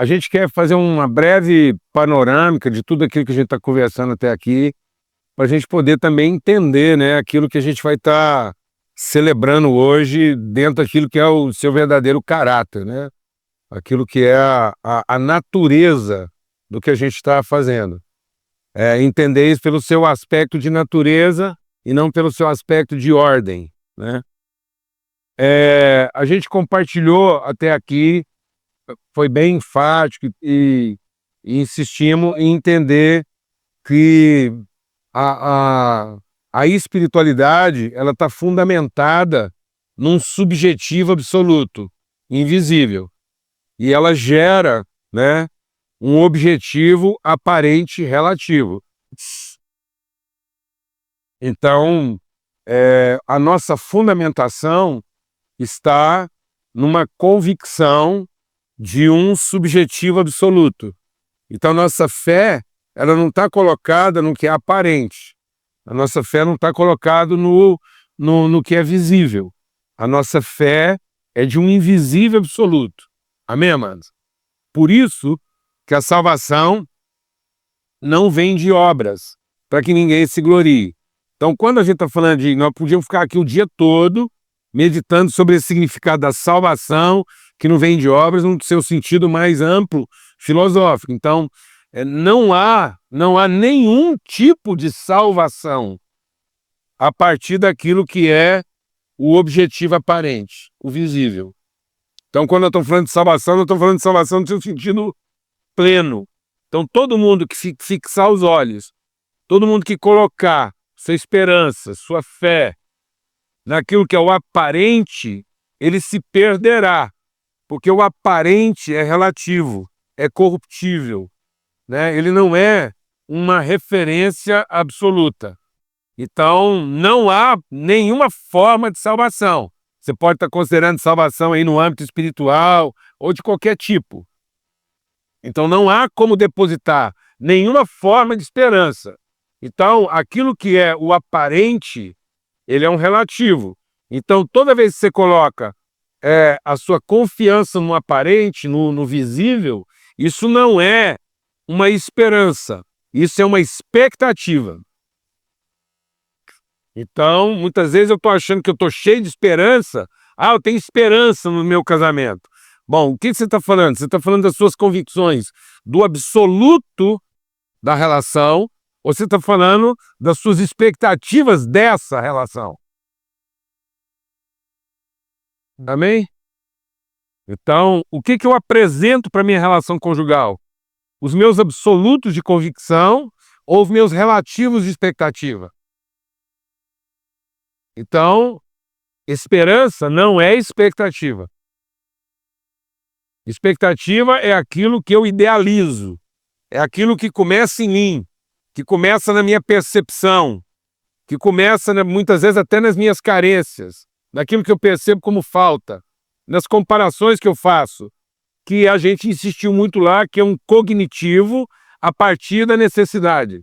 a gente quer fazer uma breve panorâmica de tudo aquilo que a gente está conversando até aqui, para a gente poder também entender, né, aquilo que a gente vai estar celebrando hoje dentro daquilo que é o seu verdadeiro caráter, né? Aquilo que é a natureza do que a gente está fazendo. Entender isso pelo seu aspecto de natureza e não pelo seu aspecto de ordem, né? A gente compartilhou até aqui, foi bem enfático e insistimos em entender que a, a, a espiritualidade ela está fundamentada num subjetivo absoluto, invisível, e ela gera, né, um objetivo aparente relativo. Então, a nossa fundamentação está numa convicção de um subjetivo absoluto. Então, nossa fé, ela não está colocada no que é aparente. A nossa fé não está colocada no que é visível. A nossa fé é de um invisível absoluto. Amém, amados? Por isso que a salvação não vem de obras, para que ninguém se glorie. Então, quando a gente está falando de... Nós podíamos ficar aqui o dia todo meditando sobre esse significado da salvação, que não vem de obras, no seu sentido mais amplo, filosófico. Então, não há nenhum tipo de salvação a partir daquilo que é o objetivo aparente, o visível. Então, quando eu estou falando de salvação, eu estou falando de salvação no seu sentido pleno. Então, todo mundo que fixar os olhos, todo mundo que colocar sua esperança, sua fé naquilo que é o aparente, ele se perderá, porque o aparente é relativo, é corruptível, né? Ele não é uma referência absoluta. Então, não há nenhuma forma de salvação. Você pode estar considerando salvação aí no âmbito espiritual ou de qualquer tipo. Então, não há como depositar nenhuma forma de esperança. Então, aquilo que é o aparente, ele é um relativo. Então, toda vez que você coloca a sua confiança no aparente, no visível, isso não é uma esperança, isso é uma expectativa. Então, muitas vezes eu estou achando que eu estou cheio de esperança. Eu tenho esperança no meu casamento. Bom, o que você está falando? Você está falando das suas convicções do absoluto da relação, ou você está falando das suas expectativas dessa relação? Amém? Então, o que eu apresento para a minha relação conjugal? Os meus absolutos de convicção ou os meus relativos de expectativa? Então, esperança não é expectativa. Expectativa é aquilo que eu idealizo, é aquilo que começa em mim, que começa na minha percepção, que começa muitas vezes até nas minhas carências, naquilo que eu percebo como falta, nas comparações que eu faço, que a gente insistiu muito lá, que é um cognitivo a partir da necessidade.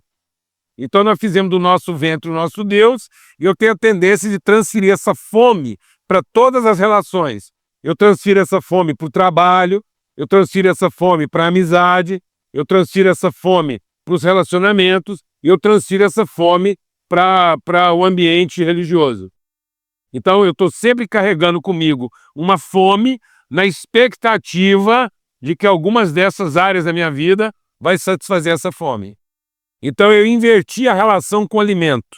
Então nós fizemos do nosso ventre o nosso Deus, e eu tenho a tendência de transferir essa fome para todas as relações. Eu transfiro essa fome para o trabalho, eu transfiro essa fome para a amizade, eu transfiro essa fome para os relacionamentos, e eu transfiro essa fome para o ambiente religioso. Então eu estou sempre carregando comigo uma fome na expectativa de que algumas dessas áreas da minha vida vai satisfazer essa fome. Então eu inverti a relação com o alimento.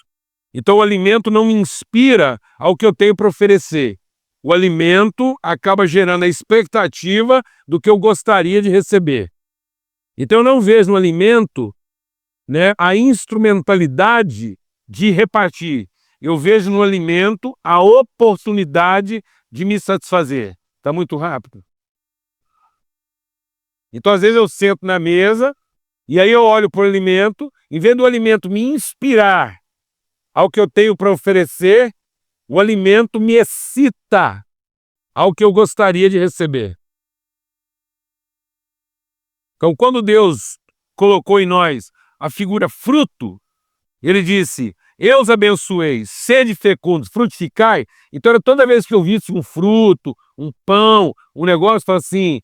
Então o alimento não me inspira ao que eu tenho para oferecer. O alimento acaba gerando a expectativa do que eu gostaria de receber. Então eu não vejo no alimento, né, a instrumentalidade de repartir. Eu vejo no alimento a oportunidade de me satisfazer. Está muito rápido? Então às vezes eu sento na mesa e aí eu olho para o alimento, em vez do alimento me inspirar ao que eu tenho para oferecer, o alimento me excita ao que eu gostaria de receber. Então, quando Deus colocou em nós a figura fruto, ele disse: eu os abençoei, sede fecundos, frutificai. Então, toda vez que eu visse um fruto, um pão, um negócio, eu falo assim: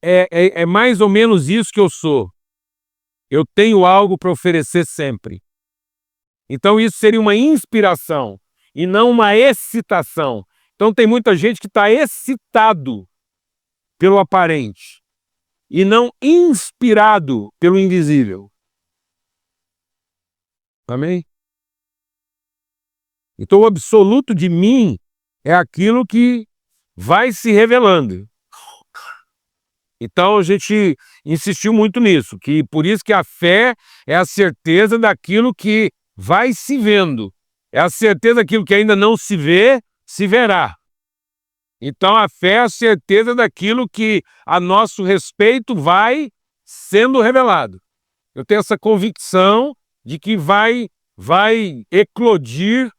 é mais ou menos isso que eu sou. Eu tenho algo para oferecer sempre. Então isso seria uma inspiração e não uma excitação. Então tem muita gente que está excitado pelo aparente e não inspirado pelo invisível. Amém? Então o absoluto de mim é aquilo que vai se revelando. Então a gente insistiu muito nisso, que por isso que a fé é a certeza daquilo que vai se vendo. É a certeza daquilo que ainda não se vê, se verá. Então a fé é a certeza daquilo que a nosso respeito vai sendo revelado. Eu tenho essa convicção de que vai eclodir,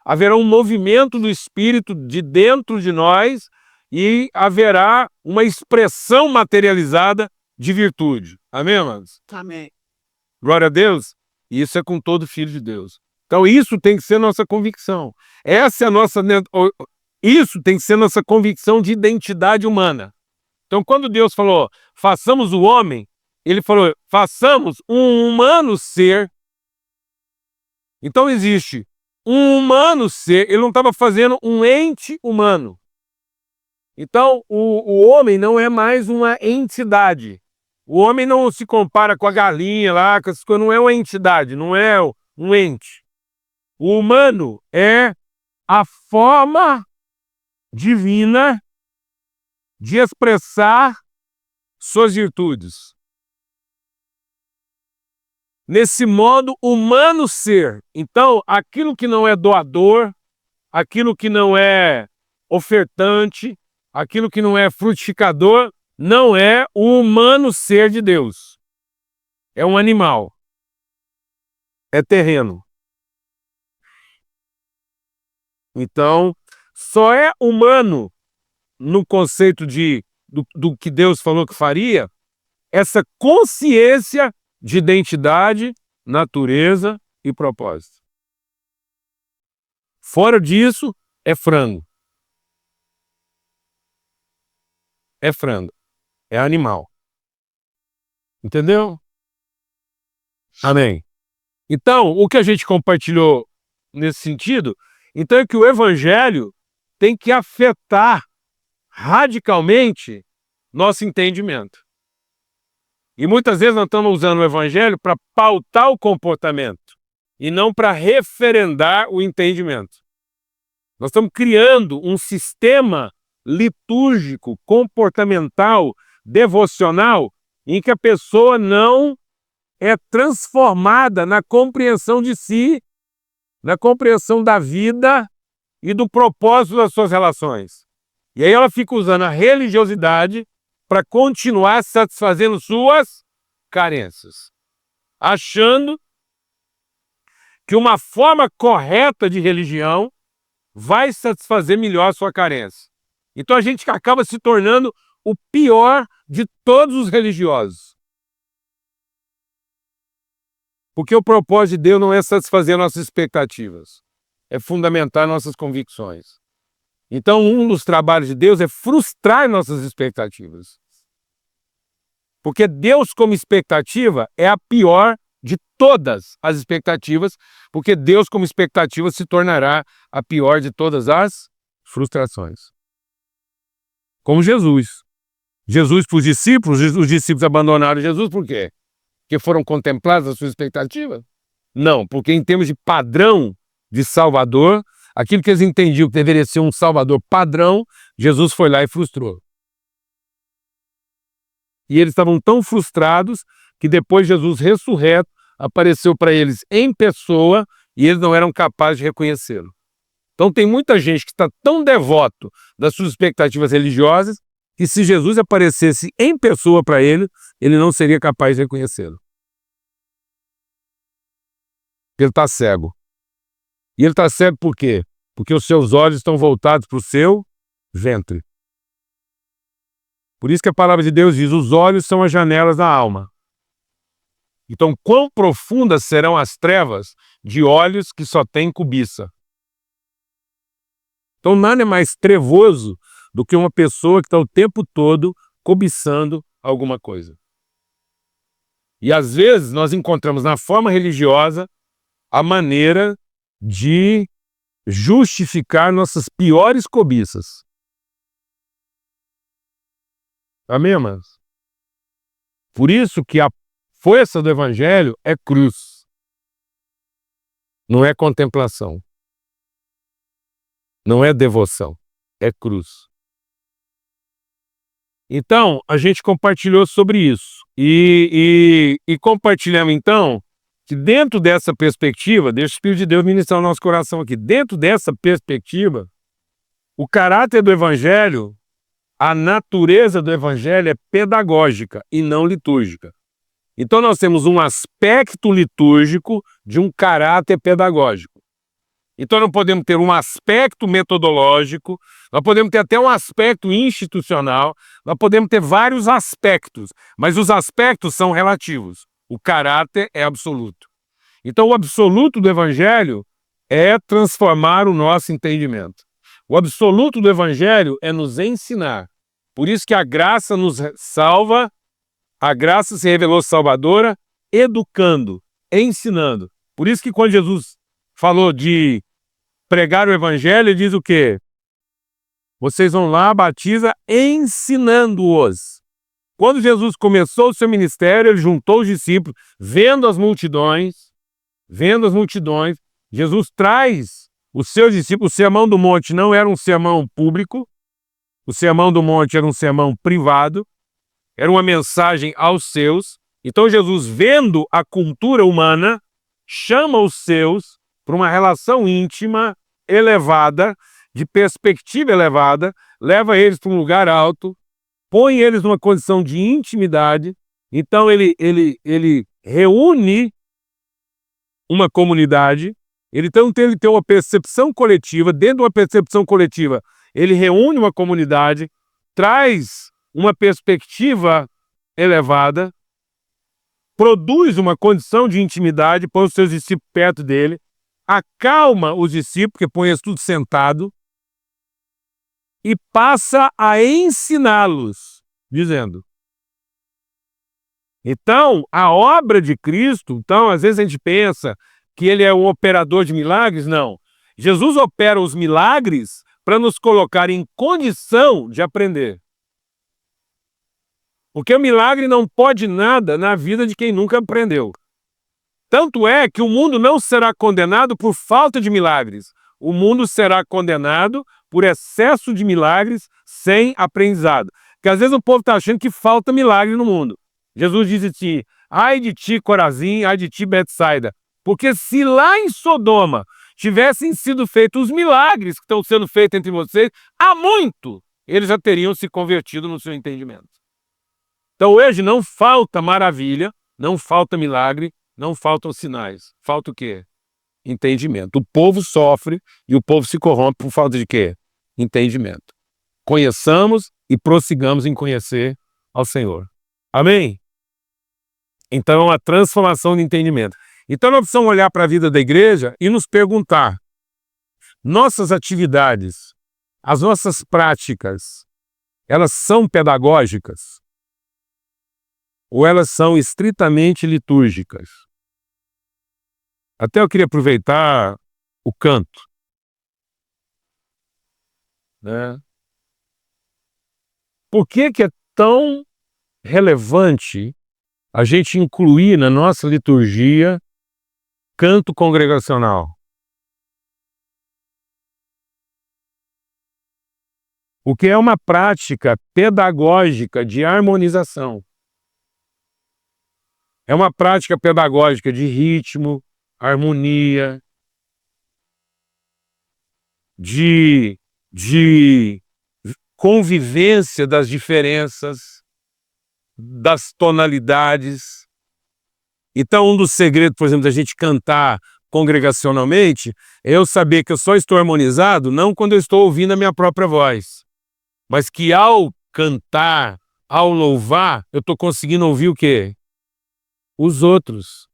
haverá um movimento do Espírito de dentro de nós e haverá uma expressão materializada de virtude. Amém, amados? Amém. Glória a Deus. E isso é com todo filho de Deus. Então isso tem que ser nossa convicção. Essa é a nossa... Isso tem que ser nossa convicção de identidade humana. Então quando Deus falou, façamos o homem, ele falou, façamos um humano ser. Então existe um humano ser, ele não estava fazendo um ente humano. Então o homem não é mais uma entidade. O homem não se compara com a galinha lá, com essas coisas, não é uma entidade, não é um ente. O humano é a forma divina de expressar suas virtudes. Nesse modo humano ser. Então, aquilo que não é doador, aquilo que não é ofertante, aquilo que não é frutificador, não é o humano ser de Deus. É um animal. É terreno. Então, só é humano no conceito do que Deus falou que faria, essa consciência de identidade, natureza e propósito. Fora disso, é frango. É frango. É animal. Entendeu? Amém. Então, o que a gente compartilhou nesse sentido, então é que o evangelho tem que afetar radicalmente nosso entendimento. E muitas vezes nós estamos usando o evangelho para pautar o comportamento e não para referendar o entendimento. Nós estamos criando um sistema litúrgico, comportamental, devocional, em que a pessoa não é transformada na compreensão de si, na compreensão da vida e do propósito das suas relações. E aí ela fica usando a religiosidade para continuar satisfazendo suas carências, achando que uma forma correta de religião vai satisfazer melhor a sua carência. Então a gente acaba se tornando o pior de todos os religiosos. Porque o propósito de Deus não é satisfazer nossas expectativas, é fundamentar nossas convicções. Então um dos trabalhos de Deus é frustrar nossas expectativas. Porque Deus como expectativa é a pior de todas as expectativas, porque Deus como expectativa se tornará a pior de todas as frustrações. Como Jesus. Jesus para os discípulos abandonaram Jesus por quê? Porque foram contemplados as suas expectativas? Não, porque em termos de padrão de Salvador, aquilo que eles entendiam que deveria ser um Salvador padrão, Jesus foi lá e frustrou. E eles estavam tão frustrados que depois Jesus ressurreto apareceu para eles em pessoa e eles não eram capazes de reconhecê-lo. Então tem muita gente que está tão devoto das suas expectativas religiosas que se Jesus aparecesse em pessoa para ele, ele não seria capaz de reconhecê-lo. Ele está cego. E ele está cego por quê? Porque os seus olhos estão voltados para o seu ventre. Por isso que a palavra de Deus diz, os olhos são as janelas da alma. Então, quão profundas serão as trevas de olhos que só têm cobiça? Então, nada é mais trevoso do que uma pessoa que está o tempo todo cobiçando alguma coisa. E às vezes nós encontramos na forma religiosa a maneira de justificar nossas piores cobiças. Amém, irmãos? Por isso que a força do Evangelho é cruz. Não é contemplação. Não é devoção. É cruz. Então, a gente compartilhou sobre isso. E compartilhamos, então, que dentro dessa perspectiva, deixa o Espírito de Deus ministrar o nosso coração aqui, dentro dessa perspectiva, o caráter do Evangelho, a natureza do Evangelho é pedagógica e não litúrgica. Então nós temos um aspecto litúrgico de um caráter pedagógico. Então nós podemos ter um aspecto metodológico, nós podemos ter até um aspecto institucional, nós podemos ter vários aspectos, mas os aspectos são relativos. O caráter é absoluto. Então o absoluto do Evangelho é transformar o nosso entendimento. O absoluto do Evangelho é nos ensinar. Por isso que a graça nos salva, a graça se revelou salvadora, educando, ensinando. Por isso que quando Jesus falou de pregar o Evangelho, ele diz o quê? Vocês vão lá, batiza, ensinando-os. Quando Jesus começou o seu ministério, ele juntou os discípulos, vendo as multidões, Jesus traz os seus discípulos. O Sermão do Monte não era um sermão público, o Sermão do Monte era um sermão privado, era uma mensagem aos seus. Então Jesus, vendo a cultura humana, chama os seus para uma relação íntima, elevada, de perspectiva elevada, leva eles para um lugar alto, põe eles numa condição de intimidade. Então ele reúne uma comunidade, ele tem uma percepção coletiva, dentro de uma percepção coletiva, ele reúne uma comunidade, traz uma perspectiva elevada, produz uma condição de intimidade, põe os seus discípulos perto dele, acalma os discípulos, porque põe eles tudo sentado, e passa a ensiná-los, dizendo. Então, a obra de Cristo, então, às vezes a gente pensa que ele é um operador de milagres, não. Jesus opera os milagres para nos colocar em condição de aprender. Porque o milagre não pode nada na vida de quem nunca aprendeu. Tanto é que o mundo não será condenado por falta de milagres. O mundo será condenado por excesso de milagres sem aprendizado. Porque às vezes o povo está achando que falta milagre no mundo. Jesus diz assim, ai de ti, Corazim, ai de ti, Betsaida. Porque se lá em Sodoma tivessem sido feitos os milagres que estão sendo feitos entre vocês, há muito eles já teriam se convertido no seu entendimento. Então hoje não falta maravilha, não falta milagre, não faltam sinais. Falta o quê? Entendimento. O povo sofre e o povo se corrompe por falta de quê? Entendimento. Conheçamos e prossigamos em conhecer ao Senhor. Amém? Então é uma transformação de entendimento. Então nós precisamos olhar para a vida da igreja e nos perguntar, nossas atividades, as nossas práticas, elas são pedagógicas? Ou elas são estritamente litúrgicas? Até eu queria aproveitar o canto, né? Por que é tão relevante a gente incluir na nossa liturgia canto congregacional? Porque é uma prática pedagógica de harmonização. É uma prática pedagógica de ritmo, harmonia, de convivência das diferenças, das tonalidades. Então, um dos segredos, por exemplo, da gente cantar congregacionalmente, é eu saber que eu só estou harmonizado não quando eu estou ouvindo a minha própria voz, mas que ao cantar, ao louvar, eu estou conseguindo ouvir o quê? Os outros.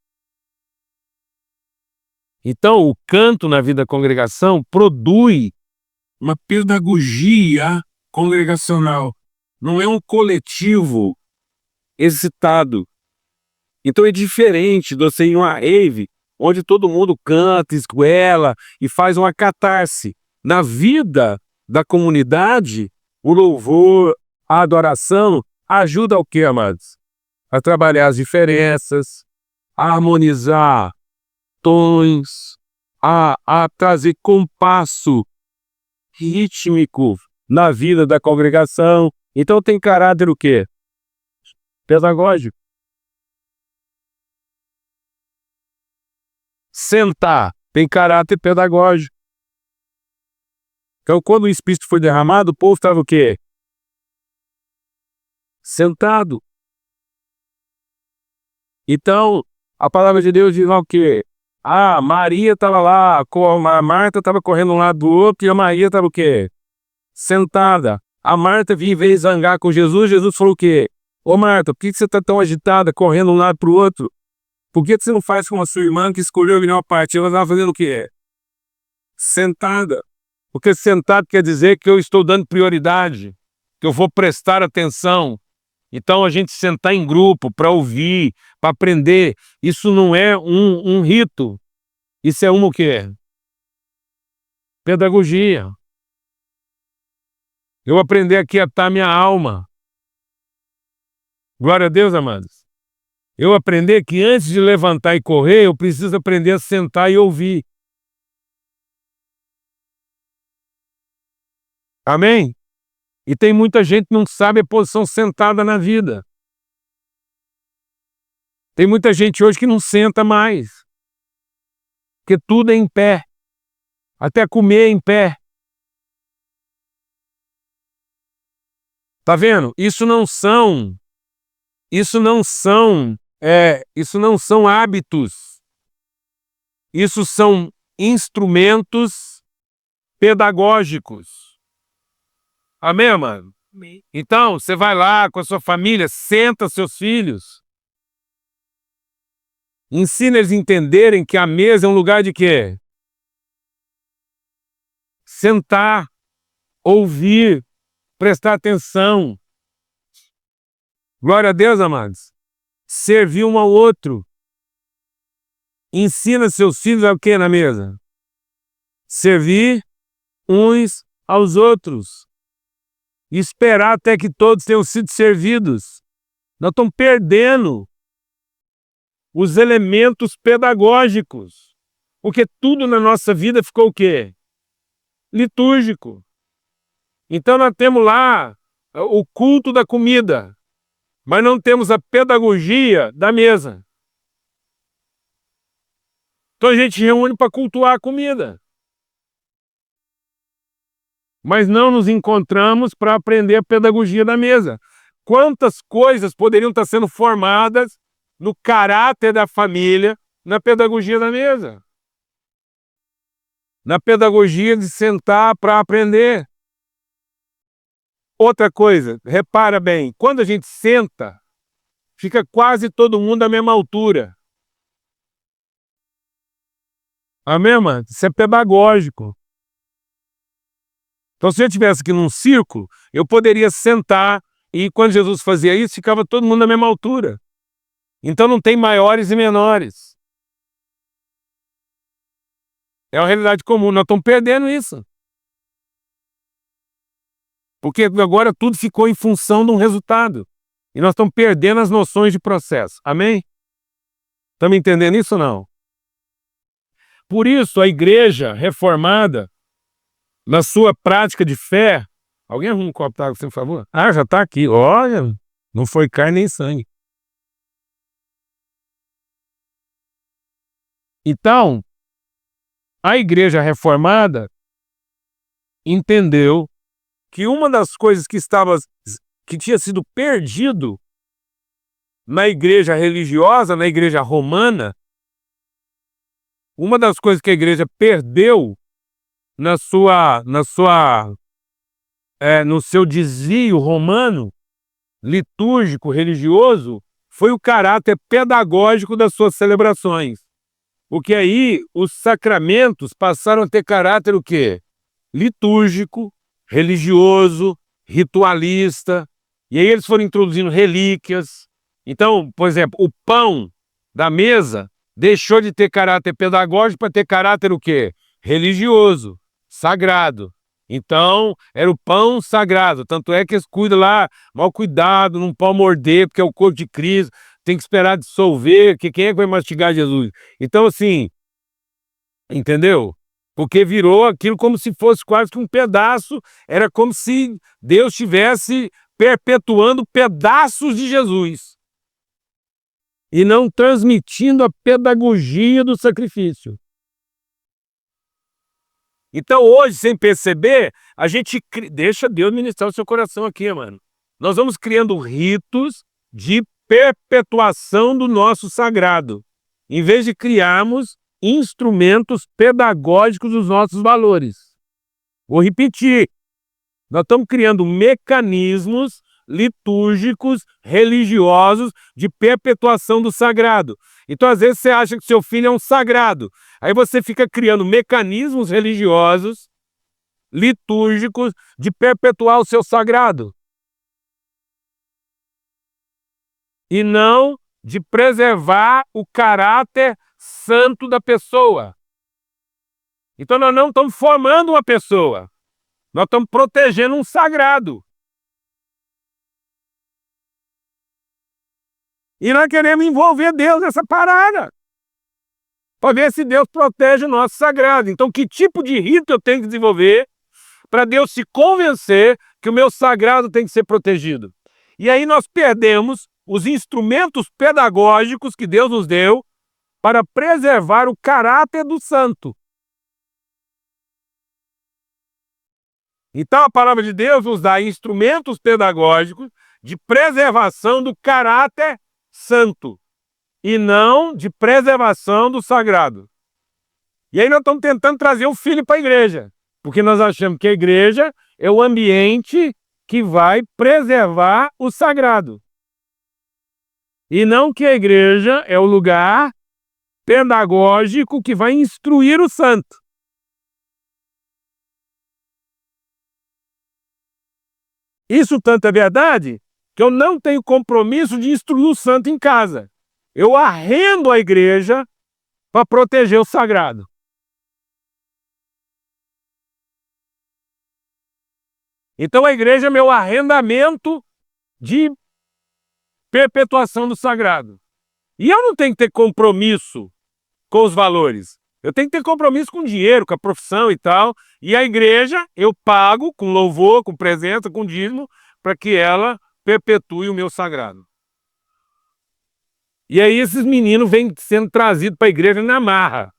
Então, o canto na vida da congregação produz uma pedagogia congregacional. Não é um coletivo excitado. Então é diferente de você ir em uma rave, onde todo mundo canta, esguela e faz uma catarse. Na vida da comunidade, o louvor, a adoração, ajuda ao quê, amados? A trabalhar as diferenças, a harmonizar tons, a trazer compasso rítmico na vida da congregação. Então tem caráter o quê? Pedagógico. Sentar tem caráter pedagógico. Então, quando o Espírito foi derramado, o povo estava o quê? Sentado. Então, a palavra de Deus diz lá o quê? Ah, Maria estava lá, a Marta estava correndo um lado do outro e a Maria estava o quê? Sentada. A Marta vinha, em vez de zangar com Jesus, Jesus falou o quê? Ô Marta, por que você está tão agitada, correndo de um lado para o outro? Por que você não faz como a sua irmã que escolheu vir uma parte? Ela estava fazendo o quê? Sentada. Porque sentado quer dizer que eu estou dando prioridade, que eu vou prestar atenção. Então a gente sentar em grupo para ouvir, para aprender, isso não é um rito. Isso é o quê? Pedagogia. Eu aprender a quietar minha alma. Glória a Deus, amados. Eu aprender que antes de levantar e correr, eu preciso aprender a sentar e ouvir. Amém? E tem muita gente que não sabe a posição sentada na vida. Tem muita gente hoje que não senta mais. Porque tudo é em pé. Até comer é em pé. Tá vendo? Isso não são hábitos. Isso são instrumentos pedagógicos. Amém, mano? Amém. Então, você vai lá com a sua família, senta seus filhos. Ensina eles a entenderem que a mesa é um lugar de quê? Sentar, ouvir, prestar atenção. Glória a Deus, amados. Servir um ao outro. Ensina seus filhos a o que na mesa? Servir uns aos outros. Esperar até que todos tenham sido servidos. Nós estamos perdendo os elementos pedagógicos. Porque tudo na nossa vida ficou o quê? Litúrgico. Então nós temos lá o culto da comida, mas não temos a pedagogia da mesa. Então a gente reúne para cultuar a comida. Mas não nos encontramos para aprender a pedagogia da mesa. Quantas coisas poderiam estar sendo formadas no caráter da família, na pedagogia da mesa? Na pedagogia de sentar para aprender. Outra coisa, repara bem, quando a gente senta, fica quase todo mundo da mesma altura. Amém, mano? Isso é pedagógico. Então, se eu estivesse aqui num círculo, eu poderia sentar e quando Jesus fazia isso, ficava todo mundo na mesma altura. Então não tem maiores e menores. É uma realidade comum, nós estamos perdendo isso. Porque agora tudo ficou em função de um resultado. E nós estamos perdendo as noções de processo. Amém? Estamos entendendo isso ou não? Por isso, a igreja reformada, na sua prática de fé... Alguém arruma um copo d'água, por favor? Ah, já está aqui. Olha, não foi carne nem sangue. Então, a igreja reformada entendeu que uma das coisas que tinha sido perdido na igreja religiosa, na igreja romana, uma das coisas que a igreja perdeu no seu desvio romano, litúrgico, religioso, foi o caráter pedagógico das suas celebrações. Porque aí os sacramentos passaram a ter caráter o quê? Litúrgico, religioso, ritualista. E aí eles foram introduzindo relíquias, Então, por exemplo, o pão da mesa deixou de ter caráter pedagógico para ter caráter o quê? Religioso, sagrado. Então, era o pão sagrado. Tanto é que eles cuidam lá, mal cuidado, não pode morder, porque é o corpo de Cristo, tem que esperar dissolver, que quem é que vai mastigar Jesus? Então, assim, entendeu? Porque virou aquilo como se fosse quase que um pedaço, era como se Deus estivesse perpetuando pedaços de Jesus e não transmitindo a pedagogia do sacrifício. Então hoje, sem perceber, a gente deixa Deus ministrar o seu coração aqui, mano. Nós vamos criando ritos de perpetuação do nosso sagrado, em vez de criarmos instrumentos pedagógicos dos nossos valores. Vou repetir, nós estamos criando mecanismos litúrgicos, religiosos, de perpetuação do sagrado. Então, às vezes, você acha que seu filho é um sagrado. Aí você fica criando mecanismos religiosos, litúrgicos, de perpetuar o seu sagrado. E não de preservar o caráter santo da pessoa. Então, nós não estamos formando uma pessoa. Nós estamos protegendo um sagrado. E nós queremos envolver Deus nessa parada, para ver se Deus protege o nosso sagrado. Então, que tipo de rito eu tenho que desenvolver para Deus se convencer que o meu sagrado tem que ser protegido? E aí nós perdemos os instrumentos pedagógicos que Deus nos deu para preservar o caráter do santo. Então, a palavra de Deus nos dá instrumentos pedagógicos de preservação do caráter santo e não de preservação do sagrado. E aí nós estamos tentando trazer o filho para a igreja, porque nós achamos que a igreja é o ambiente que vai preservar o sagrado. E não que a igreja é o lugar pedagógico que vai instruir o santo. Isso tanto é verdade que eu não tenho compromisso de instruir o santo em casa. Eu arrendo a igreja para proteger o sagrado. Então a igreja é meu arrendamento de perpetuação do sagrado. E eu não tenho que ter compromisso com os valores. Eu tenho que ter compromisso com o dinheiro, com a profissão e tal. E a igreja eu pago com louvor, com presença, com dízimo, para que ela perpetue o meu sagrado. E aí esses meninos vêm sendo trazidos para a igreja na marra.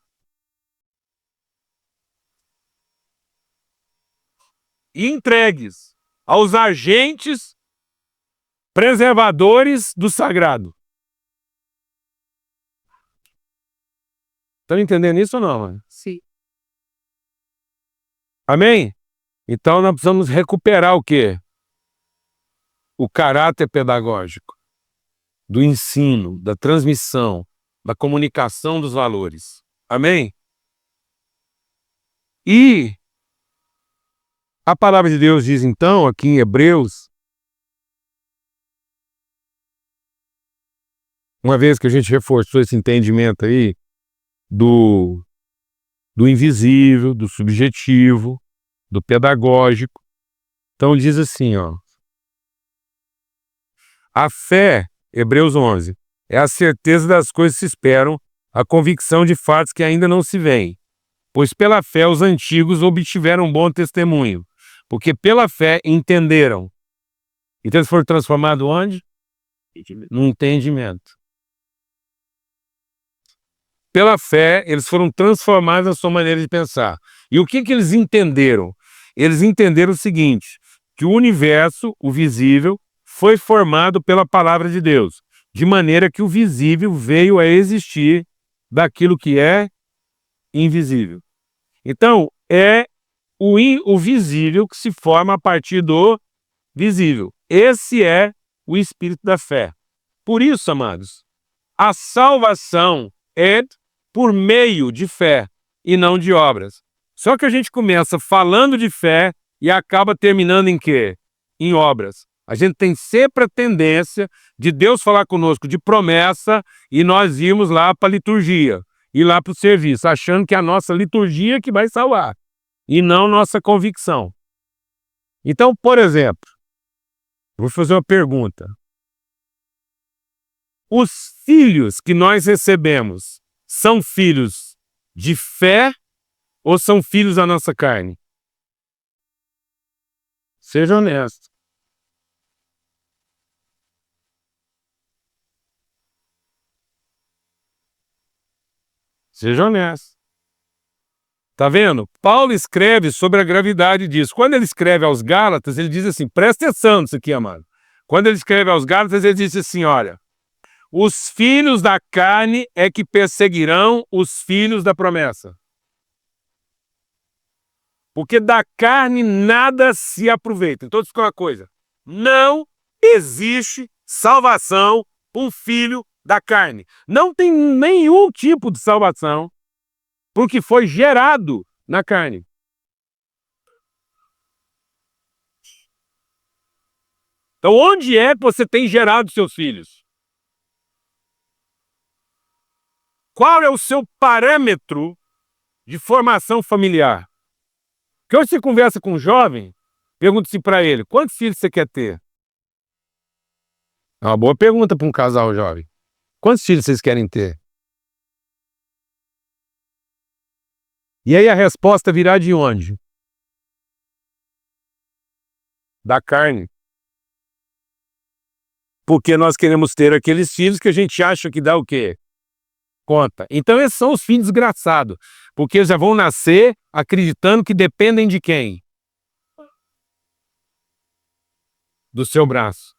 E entregues aos agentes preservadores do sagrado. Estão entendendo isso ou não, mano? Sim. Amém? Então nós precisamos recuperar o quê? O caráter pedagógico do ensino, da transmissão, da comunicação dos valores. Amém? E a palavra de Deus diz então, aqui em Hebreus, uma vez que a gente reforçou esse entendimento aí do invisível, do subjetivo, do pedagógico, então diz assim, ó. A fé, Hebreus 11, é a certeza das coisas que se esperam, a convicção de fatos que ainda não se veem. Pois pela fé os antigos obtiveram um bom testemunho, porque pela fé entenderam. Então eles foram transformados onde? No entendimento. Pela fé, eles foram transformados na sua maneira de pensar. E o que eles entenderam? Eles entenderam o seguinte, que o universo, o visível, foi formado pela palavra de Deus, de maneira que o visível veio a existir daquilo que é invisível. Então, é o visível que se forma a partir do visível. Esse é o espírito da fé. Por isso, amados, a salvação é por meio de fé e não de obras. Só que a gente começa falando de fé e acaba terminando em quê? Em obras. A gente tem sempre a tendência de Deus falar conosco de promessa e nós irmos lá para a liturgia, ir lá para o serviço, achando que é a nossa liturgia que vai salvar, e não nossa convicção. Então, por exemplo, vou fazer uma pergunta. Os filhos que nós recebemos são filhos de fé ou são filhos da nossa carne? Seja honesto. Seja honesto. Tá vendo? Paulo escreve sobre a gravidade disso. Quando ele escreve aos Gálatas, ele diz assim, presta atenção nisso aqui, amado. Quando ele escreve aos Gálatas, ele diz assim, olha, os filhos da carne é que perseguirão os filhos da promessa. Porque da carne nada se aproveita. Então, diz uma coisa, não existe salvação para um filho da carne. Não tem nenhum tipo de salvação porque foi gerado na carne. Então, onde é que você tem gerado seus filhos? Qual é o seu parâmetro de formação familiar? Porque hoje você conversa com um jovem, pergunta-se para ele, quantos filhos você quer ter? É uma boa pergunta para um casal jovem. Quantos filhos vocês querem ter? E aí a resposta virá de onde? Da carne. Porque nós queremos ter aqueles filhos que a gente acha que dá o quê? Conta. Então esses são os filhos desgraçados, porque eles já vão nascer acreditando que dependem de quem? Do seu braço.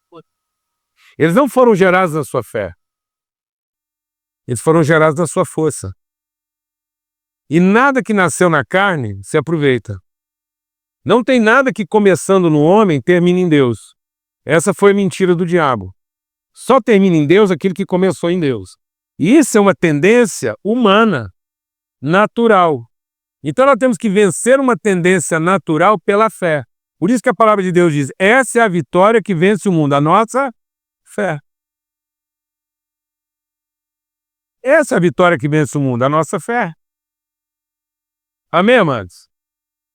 Eles não foram gerados na sua fé. Eles foram gerados na sua força. E nada que nasceu na carne se aproveita. Não tem nada que começando no homem termine em Deus. Essa foi a mentira do diabo. Só termina em Deus aquilo que começou em Deus. E isso é uma tendência humana, natural. Então nós temos que vencer uma tendência natural pela fé. Por isso que a palavra de Deus diz, essa é a vitória que vence o mundo, a nossa fé. Essa é a vitória que vence o mundo, a nossa fé. Amém, amados?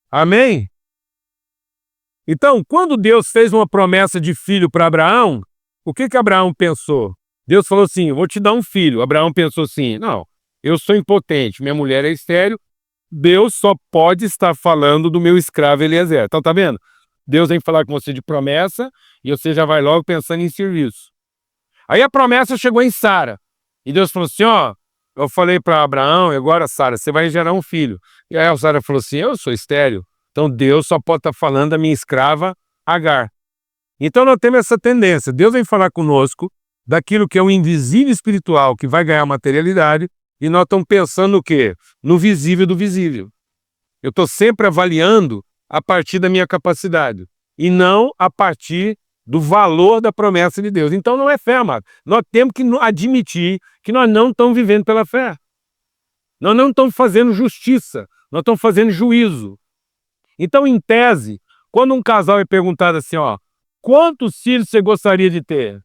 Amém? Então, quando Deus fez uma promessa de filho para Abraão, o que Abraão pensou? Deus falou assim, eu vou te dar um filho. Abraão pensou assim, não, eu sou impotente, minha mulher é estéril, Deus só pode estar falando do meu escravo Eliezer. Então, tá vendo? Deus vem falar com você de promessa e você já vai logo pensando em serviço. Aí a promessa chegou em Sara. E Deus falou assim, ó, eu falei para Abraão, e agora, Sara, você vai gerar um filho. E aí a Sara falou assim, eu sou estéril. Então Deus só pode estar falando da minha escrava Agar. Então nós temos essa tendência. Deus vem falar conosco daquilo que é o invisível espiritual, que vai ganhar materialidade, e nós estamos pensando no quê? No visível do visível. Eu estou sempre avaliando a partir da minha capacidade, e não a partir do valor da promessa de Deus. Então não é fé, amado. Nós temos que admitir que nós não estamos vivendo pela fé. Nós não estamos fazendo justiça, nós estamos fazendo juízo. Então, em tese, quando um casal é perguntado assim, ó, quantos filhos você gostaria de ter?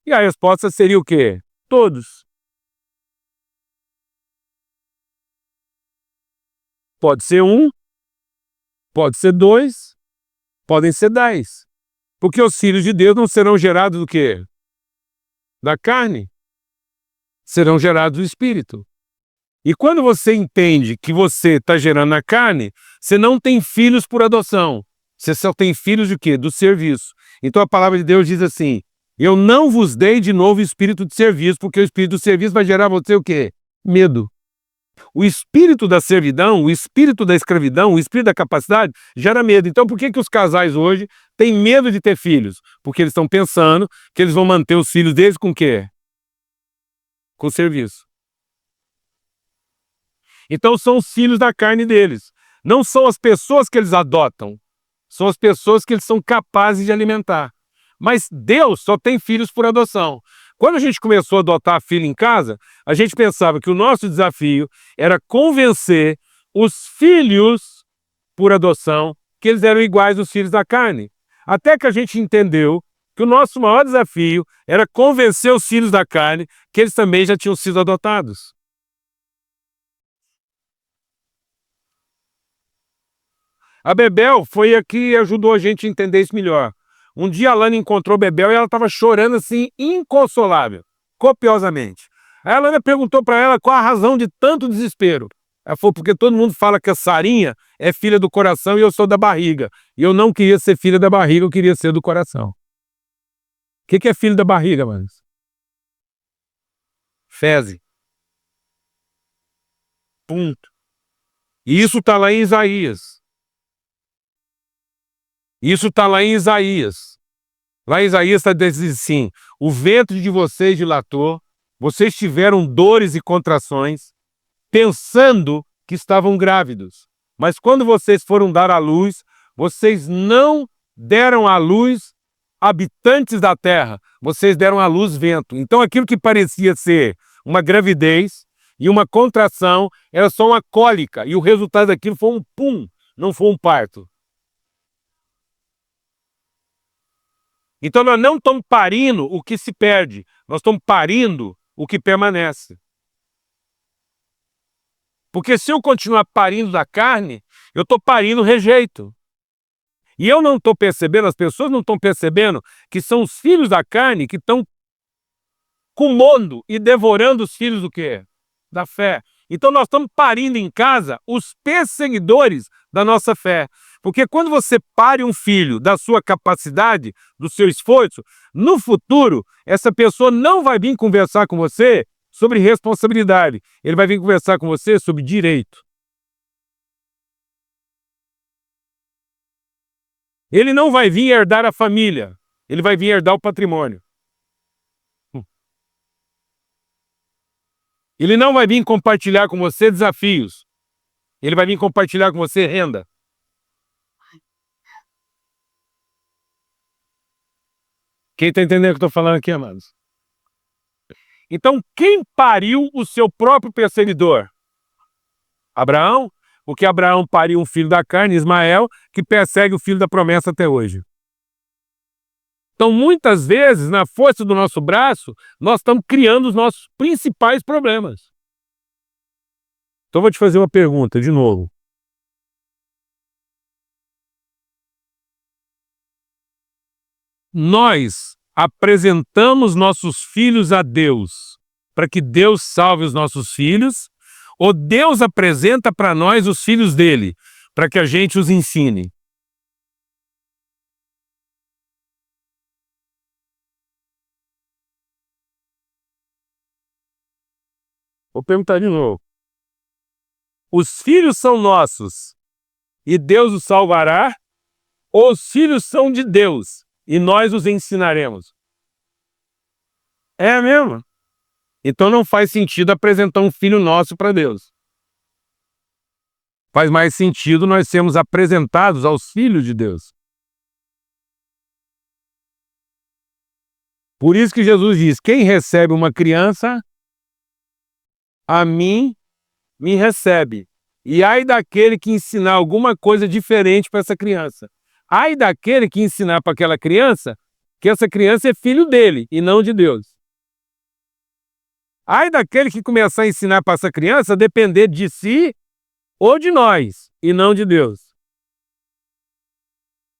E a resposta seria o quê? Todos. Pode ser um, pode ser dois, podem ser 10. Porque os filhos de Deus não serão gerados do quê? Da carne. Serão gerados do Espírito. E quando você entende que você está gerando na carne, você não tem filhos por adoção. Você só tem filhos de quê? Do serviço. Então a palavra de Deus diz assim, eu não vos dei de novo espírito de serviço, porque o espírito do serviço vai gerar você o quê? Medo. O espírito da servidão, o espírito da escravidão, o espírito da capacidade gera medo. Então por que os casais hoje têm medo de ter filhos? Porque eles estão pensando que eles vão manter os filhos deles com o quê? Com o serviço. Então são os filhos da carne deles. Não são as pessoas que eles adotam. São as pessoas que eles são capazes de alimentar. Mas Deus só tem filhos por adoção. Quando a gente começou a adotar filho em casa, a gente pensava que o nosso desafio era convencer os filhos por adoção que eles eram iguais aos filhos da carne. Até que a gente entendeu que o nosso maior desafio era convencer os filhos da carne que eles também já tinham sido adotados. A Bebel foi a que ajudou a gente a entender isso melhor. Um dia a Lana encontrou a Bebel e ela estava chorando assim, inconsolável, copiosamente. Aí a Lana perguntou para ela qual a razão de tanto desespero. Ela falou, porque todo mundo fala que a Sarinha é filha do coração e eu sou da barriga. E eu não queria ser filha da barriga, eu queria ser do coração. O que é filho da barriga, mano? Fezes. Ponto. E isso está lá em Isaías. Isso está lá em Isaías. Lá em Isaías está dizendo assim, o ventre de vocês dilatou, vocês tiveram dores e contrações, pensando que estavam grávidos. Mas quando vocês foram dar à luz, vocês não deram à luz habitantes da terra, vocês deram à luz vento. Então aquilo que parecia ser uma gravidez e uma contração era só uma cólica, e o resultado daquilo foi um pum, não foi um parto. Então nós não estamos parindo o que se perde, nós estamos parindo o que permanece. Porque se eu continuar parindo da carne, eu estou parindo rejeito. E eu não estou percebendo, as pessoas não estão percebendo que são os filhos da carne que estão comendo e devorando os filhos do quê? Da fé. Então nós estamos parindo em casa os perseguidores da nossa fé. Porque quando você pare um filho da sua capacidade, do seu esforço, no futuro, essa pessoa não vai vir conversar com você sobre responsabilidade. Ele vai vir conversar com você sobre direito. Ele não vai vir herdar a família. Ele vai vir herdar o patrimônio. Ele não vai vir compartilhar com você desafios. Ele vai vir compartilhar com você renda. Quem está entendendo o que eu estou falando aqui, amados? Então, quem pariu o seu próprio perseguidor? Abraão? Porque Abraão pariu um filho da carne, Ismael, que persegue o filho da promessa até hoje. Então, muitas vezes, na força do nosso braço, nós estamos criando os nossos principais problemas. Então, vou te fazer uma pergunta de novo. Nós apresentamos nossos filhos a Deus para que Deus salve os nossos filhos, ou Deus apresenta para nós os filhos dele para que a gente os ensine? Vou perguntar de novo. Os filhos são nossos e Deus os salvará, ou os filhos são de Deus e nós os ensinaremos? É mesmo? Então não faz sentido apresentar um filho nosso para Deus. Faz mais sentido nós sermos apresentados aos filhos de Deus. Por isso que Jesus diz, quem recebe uma criança, a mim me recebe. E ai daquele que ensinar alguma coisa diferente para essa criança. Ai daquele que ensinar para aquela criança que essa criança é filho dele e não de Deus. Ai daquele que começar a ensinar para essa criança a depender de si ou de nós e não de Deus.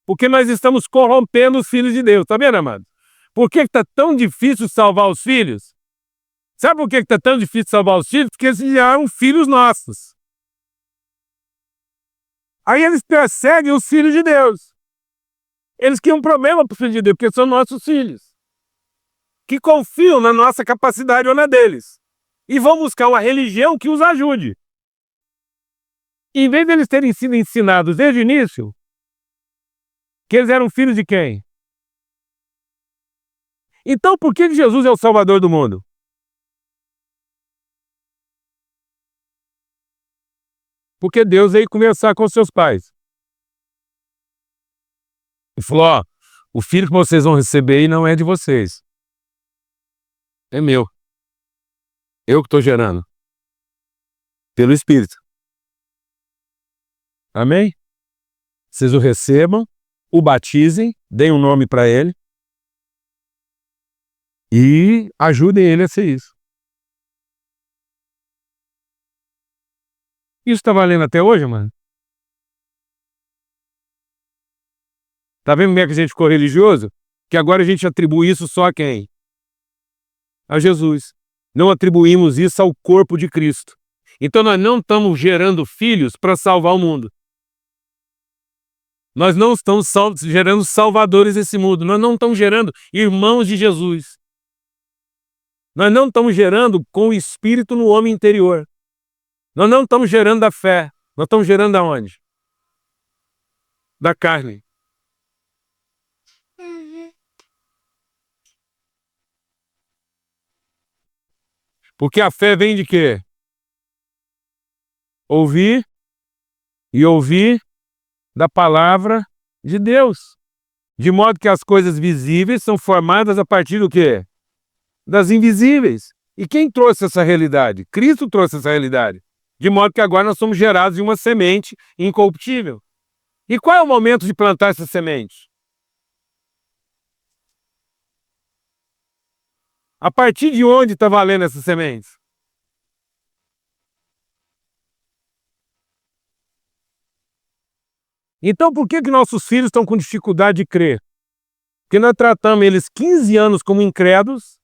Porque nós estamos corrompendo os filhos de Deus. Tá vendo, amado? Por que está tão difícil salvar os filhos? Sabe por que está tão difícil salvar os filhos? Porque eles já eram filhos nossos. Aí eles perseguem os filhos de Deus. Eles criam um problema para os filhos de Deus, porque são nossos filhos. Que confiam na nossa capacidade ou na deles. E vão buscar uma religião que os ajude. Em vez de eles terem sido ensinados desde o início, que eles eram filhos de quem? Então por que Jesus é o Salvador do mundo? Porque Deus veio conversar com seus pais. E falou, ó, o filho que vocês vão receber aí não é de vocês. É meu. Eu que estou gerando. Pelo Espírito. Amém? Vocês o recebam, o batizem, deem um nome para ele. E ajudem ele a ser isso. Isso tá valendo até hoje, mano? Tá vendo como é que a gente ficou religioso? Que agora a gente atribui isso só a quem? A Jesus. Não atribuímos isso ao corpo de Cristo. Então nós não estamos gerando filhos para salvar o mundo. Nós não estamos gerando salvadores desse mundo. Nós não estamos gerando irmãos de Jesus. Nós não estamos gerando com o Espírito no homem interior. Nós não estamos gerando da fé. Nós estamos gerando da onde? Da carne. Porque a fé vem de quê? Ouvir e ouvir da palavra de Deus. De modo que as coisas visíveis são formadas a partir do quê? Das invisíveis. E quem trouxe essa realidade? Cristo trouxe essa realidade. De modo que agora nós somos gerados de uma semente incorruptível. E qual é o momento de plantar essa semente? A partir de onde está valendo essas sementes? Então por que nossos filhos estão com dificuldade de crer? Porque nós tratamos eles 15 anos como incrédulos,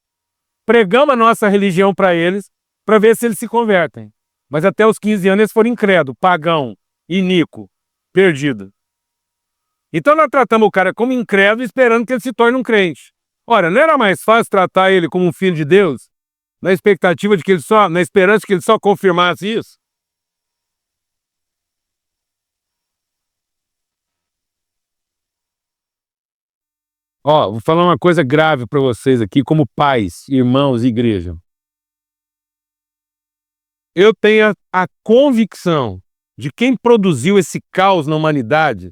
pregamos a nossa religião para eles, para ver se eles se convertem. Mas até os 15 anos eles foram incrédulos, pagão, iníquo, perdido. Então nós tratamos o cara como incrédulo esperando que ele se torne um crente. Ora, não era mais fácil tratar ele como um filho de Deus, na expectativa de que na esperança de que ele só confirmasse isso? Ó, vou falar uma coisa grave para vocês aqui, como pais, irmãos e igreja. Eu tenho a convicção de quem produziu esse caos na humanidade,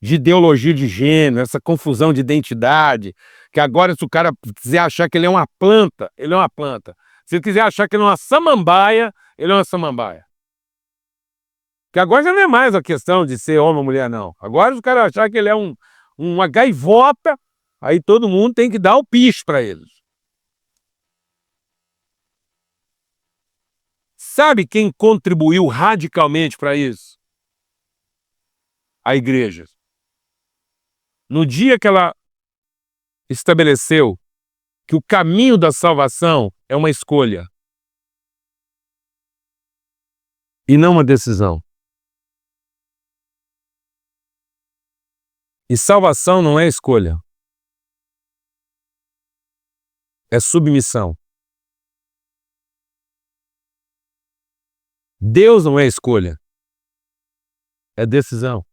de ideologia de gênero, essa confusão de identidade, que agora se o cara quiser achar que ele é uma planta, ele é uma planta. Se ele quiser achar que ele é uma samambaia, ele é uma samambaia. Porque agora já não é mais a questão de ser homem ou mulher, não. Agora os caras achar que ele é uma gaivota, aí todo mundo tem que dar o picho para eles. Sabe quem contribuiu radicalmente para isso? A igreja. No dia que ela estabeleceu que o caminho da salvação é uma escolha e não uma decisão. E salvação não é escolha. É submissão. Deus não é escolha. É decisão.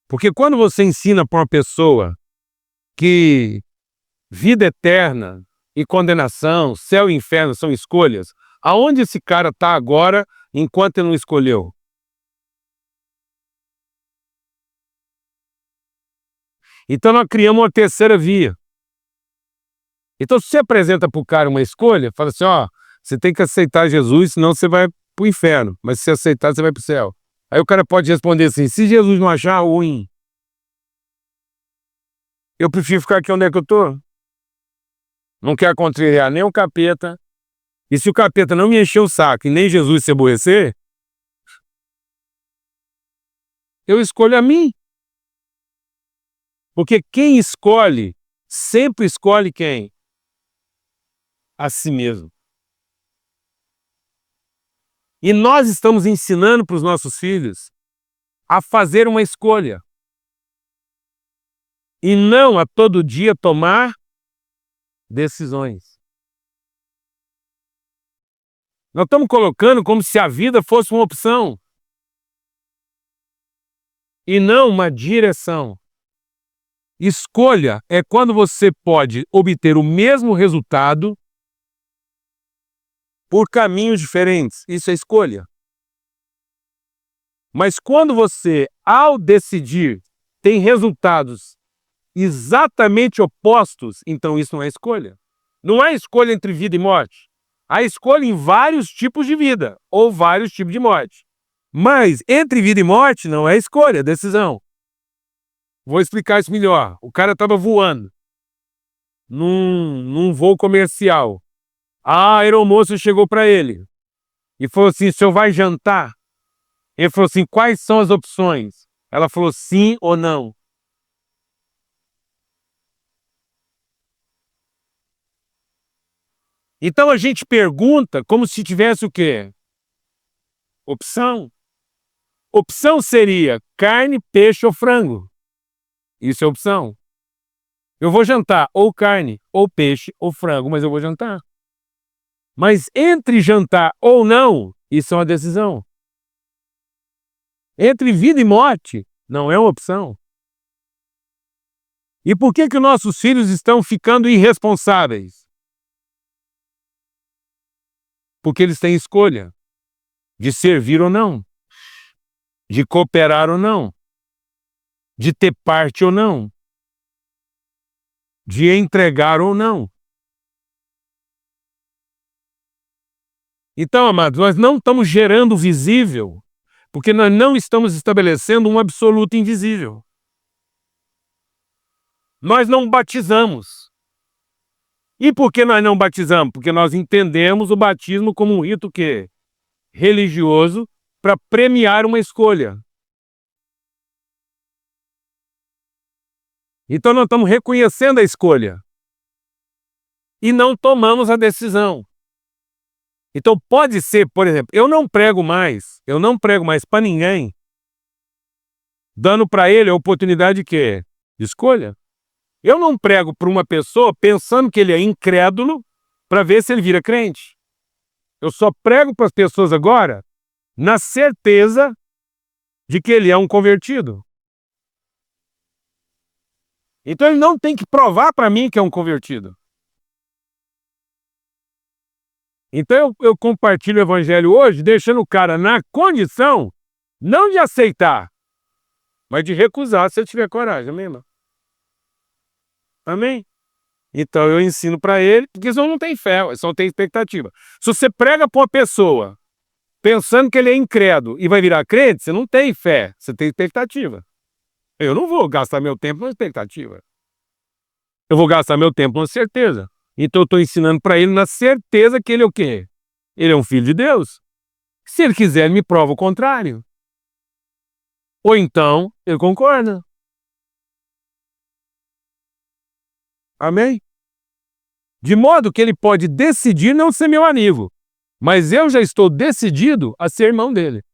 Porque quando você ensina para uma pessoa que vida eterna e condenação, céu e inferno são escolhas, aonde esse cara está agora enquanto ele não escolheu? Então nós criamos uma terceira via. Então se você apresenta para o cara uma escolha, fala assim, ó, você tem que aceitar Jesus, senão você vai para o inferno, mas se você aceitar, você vai para o céu. Aí o cara pode responder assim, se Jesus não achar ruim, eu prefiro ficar aqui onde é que eu estou. Não quero contrariar nem o capeta. E se o capeta não me encher o saco e nem Jesus se aborrecer, eu escolho a mim. Porque quem escolhe, sempre escolhe quem? A si mesmo. E nós estamos ensinando para os nossos filhos a fazer uma escolha. E não a todo dia tomar decisões. Nós estamos colocando como se a vida fosse uma opção. E não uma direção. Escolha é quando você pode obter o mesmo resultado por caminhos diferentes. Isso é escolha. Mas quando você, ao decidir, tem resultados exatamente opostos, então isso não é escolha. Não há escolha entre vida e morte. Há escolha em vários tipos de vida ou vários tipos de morte. Mas entre vida e morte não é escolha, é decisão. Vou explicar isso melhor. O cara estava voando. num voo comercial. A aeromoça chegou para ele e falou assim: o senhor vai jantar? Ele falou assim: quais são as opções? Ela falou: sim ou não. Então a gente pergunta como se tivesse o quê? Opção. Opção seria carne, peixe ou frango. Isso é opção. Eu vou jantar ou carne, ou peixe, ou frango, mas eu vou jantar. Mas entre jantar ou não, isso é uma decisão. Entre vida e morte, não é uma opção. E por que que nossos filhos estão ficando irresponsáveis? Porque eles têm escolha de servir ou não, de cooperar ou não, de ter parte ou não, de entregar ou não. Então, amados, nós não estamos gerando visível, porque nós não estamos estabelecendo um absoluto invisível. Nós não batizamos. E por que nós não batizamos? Porque nós entendemos o batismo como um rito que religioso para premiar uma escolha. Então nós estamos reconhecendo a escolha e não tomamos a decisão. Então pode ser, por exemplo, eu não prego mais para ninguém, dando para ele a oportunidade de quê? De escolha. Eu não prego para uma pessoa pensando que ele é incrédulo para ver se ele vira crente. Eu só prego para as pessoas agora na certeza de que ele é um convertido. Então ele não tem que provar para mim que é um convertido. Então eu compartilho o evangelho hoje, deixando o cara na condição não de aceitar, mas de recusar se eu tiver coragem, amém, irmão? Amém? Então eu ensino para ele, porque senão não tem fé, só tem expectativa. Se você prega para uma pessoa pensando que ele é incrédulo e vai virar crente, você não tem fé, você tem expectativa. Eu não vou gastar meu tempo na expectativa. Eu vou gastar meu tempo na certeza. Então eu estou ensinando para ele na certeza que ele é o quê? Ele é um filho de Deus. Se ele quiser, ele me prova o contrário. Ou então, ele concorda. Amém? De modo que ele pode decidir não ser meu amigo, mas eu já estou decidido a ser irmão dele.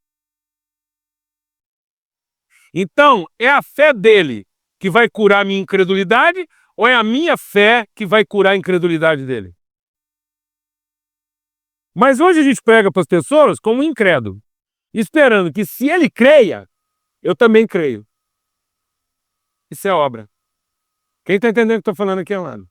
Então, é a fé dele que vai curar a minha incredulidade ou é a minha fé que vai curar a incredulidade dele? Mas hoje a gente prega para as pessoas como um incrédulo, esperando que se ele creia, eu também creio. Isso é obra. Quem está entendendo o que eu estou falando aqui, amado?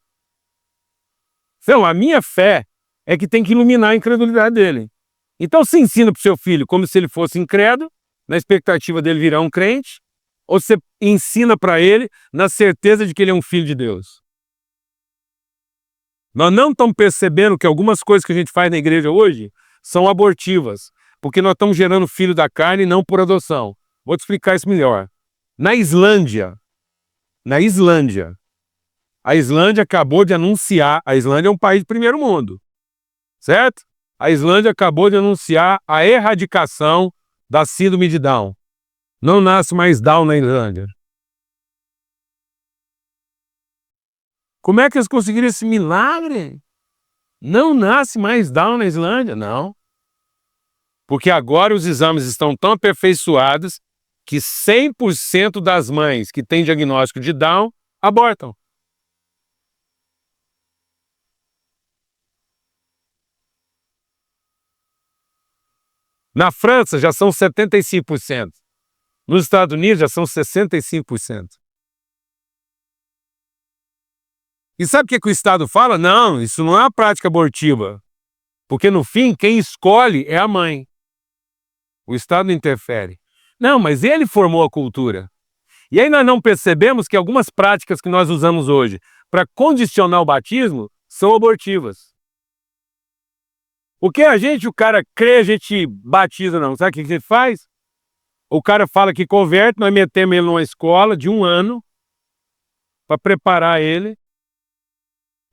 Então, a minha fé é que tem que iluminar a incredulidade dele. Então, você ensina para o seu filho como se ele fosse incrédulo, na expectativa dele virar um crente, ou você ensina para ele na certeza de que ele é um filho de Deus? Nós não estamos percebendo que algumas coisas que a gente faz na igreja hoje são abortivas, porque nós estamos gerando filho da carne e não por adoção. Vou te explicar isso melhor. Na Islândia, a Islândia acabou de anunciar, a Islândia é um país de primeiro mundo, certo? A Islândia acabou de anunciar a erradicação da síndrome de Down. Não nasce mais Down na Islândia. Como é que eles conseguiram esse milagre? Não nasce mais Down na Islândia? Não. Porque agora os exames estão tão aperfeiçoados que 100% das mães que têm diagnóstico de Down abortam. Na França já são 75%. Nos Estados Unidos já são 65%. E sabe o que o Estado fala? Não, isso não é uma prática abortiva. Porque no fim, quem escolhe é a mãe. O Estado não interfere. Não, mas ele formou a cultura. E aí nós não percebemos que algumas práticas que nós usamos hoje para condicionar o batismo são abortivas. O que o cara crê, a gente batiza não. Sabe o que a gente faz? O cara fala que converte, nós metemos ele numa escola de 1 ano para preparar ele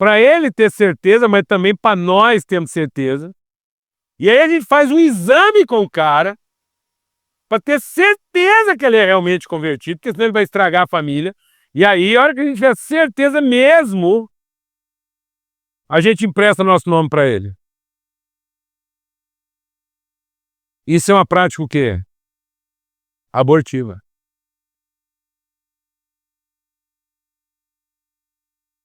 para ele ter certeza, mas também para nós termos certeza. E aí a gente faz um exame com o cara para ter certeza que ele é realmente convertido, porque senão ele vai estragar a família. E aí, a hora que a gente tiver certeza mesmo, a gente empresta nosso nome para ele. Isso é uma prática o quê? Abortiva.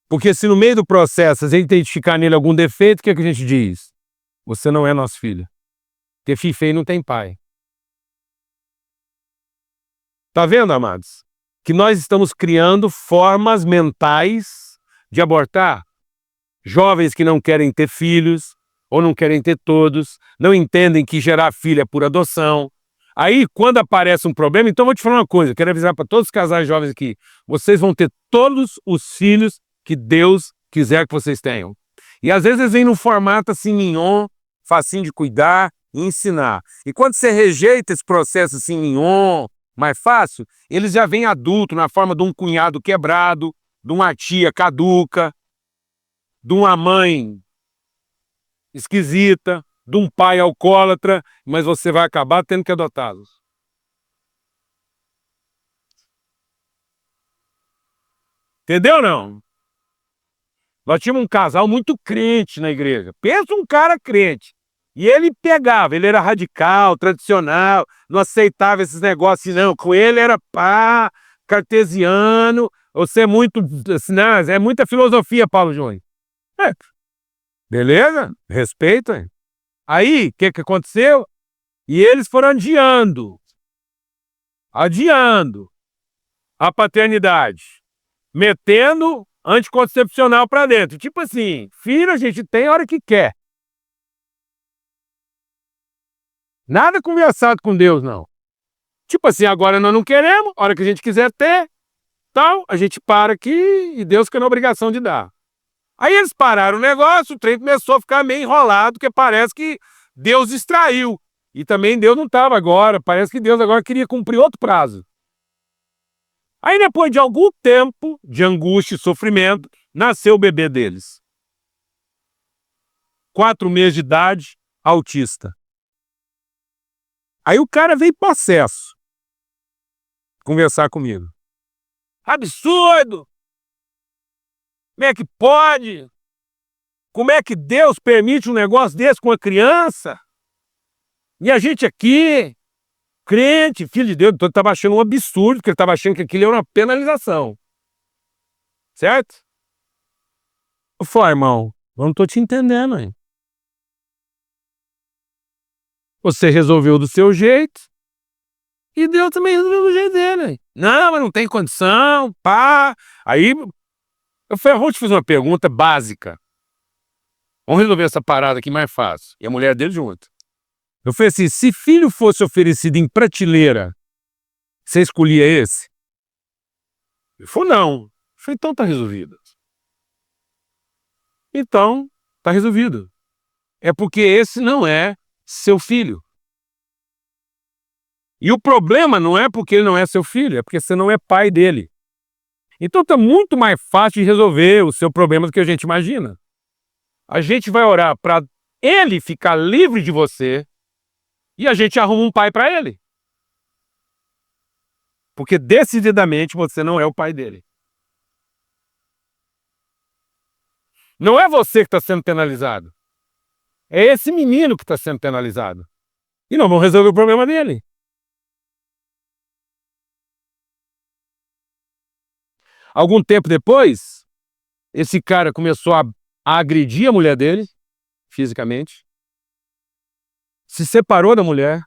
Porque se no meio do processo a gente identificar nele algum defeito, o que é que a gente diz? Você não é nosso filho. Porque filho feio não tem pai. Tá vendo, amados? Que nós estamos criando formas mentais de abortar. Jovens que não querem ter filhos, ou não querem ter todos, não entendem que gerar filho é por adoção. Aí, quando aparece um problema, então eu vou te falar uma coisa, eu quero avisar para todos os casais jovens aqui, vocês vão ter todos os filhos que Deus quiser que vocês tenham. E às vezes eles vêm num formato assim, mignon, facinho de cuidar e ensinar. E quando você rejeita esse processo assim, mignon, mais fácil, eles já vêm adulto, na forma de um cunhado quebrado, de uma tia caduca, de uma mãe esquisita, de um pai alcoólatra, mas você vai acabar tendo que adotá-los. Entendeu ou não? Nós tínhamos um casal muito crente na igreja. Pensa um cara crente. E ele pegava, ele era radical, tradicional, não aceitava esses negócios, não. Com ele era pá, cartesiano. Você é muito, não, é muita filosofia, Paulo Júnior. É. Beleza? Respeito, hein? Aí, o que aconteceu? E eles foram adiando a paternidade, metendo anticoncepcional pra dentro. Tipo assim, filho a gente tem a hora que quer. Nada conversado com Deus, não. Tipo assim, agora nós não queremos, a hora que a gente quiser ter, tal, a gente para aqui e Deus fica na obrigação de dar. Aí eles pararam o negócio, o trem começou a ficar meio enrolado, porque parece que Deus distraiu. E também Deus não estava agora, parece que Deus agora queria cumprir outro prazo. Aí depois de algum tempo de angústia e sofrimento, nasceu o bebê deles. 4 meses de idade, autista. Aí o cara veio possesso conversar comigo. Absurdo! Como é que pode? Como é que Deus permite um negócio desse com uma criança? E a gente aqui, crente, filho de Deus, então ele estava achando um absurdo, porque ele estava achando que aquilo era uma penalização. Certo? Eu falei, irmão, eu não estou te entendendo, hein? Você resolveu do seu jeito e Deus também resolveu do jeito dele. Hein? Não, mas não tem condição, pá. Aí eu falei, vou te fazer uma pergunta básica. Vamos resolver essa parada aqui mais fácil. E a mulher dele junto. Eu falei assim, se filho fosse oferecido em prateleira, você escolhia esse? Ele falou, não. Eu falei, então tá resolvido. Então, tá resolvido. É porque esse não é seu filho. E o problema não é porque ele não é seu filho, é porque você não é pai dele. Então tá muito mais fácil de resolver o seu problema do que a gente imagina. A gente vai orar para ele ficar livre de você e a gente arruma um pai para ele. Porque decididamente você não é o pai dele. Não é você que está sendo penalizado. É esse menino que está sendo penalizado. E não vão resolver o problema dele. Algum tempo depois, esse cara começou a agredir a mulher dele, fisicamente, se separou da mulher,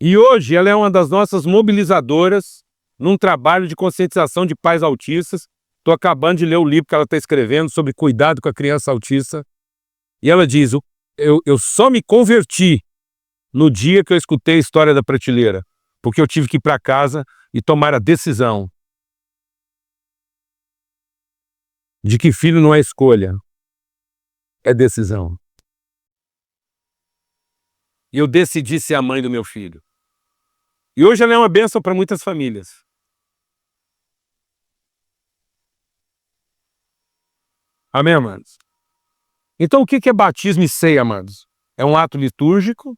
e hoje ela é uma das nossas mobilizadoras num trabalho de conscientização de pais autistas. Estou acabando de ler o livro que ela está escrevendo sobre cuidado com a criança autista, e ela diz, eu só me converti no dia que eu escutei a história da prateleira, porque eu tive que ir para casa e tomar a decisão de que filho não é escolha, é decisão. E eu decidi ser a mãe do meu filho. E hoje ela é uma bênção para muitas famílias. Amém, amados? Então, o que é batismo e ceia, amados? É um ato litúrgico?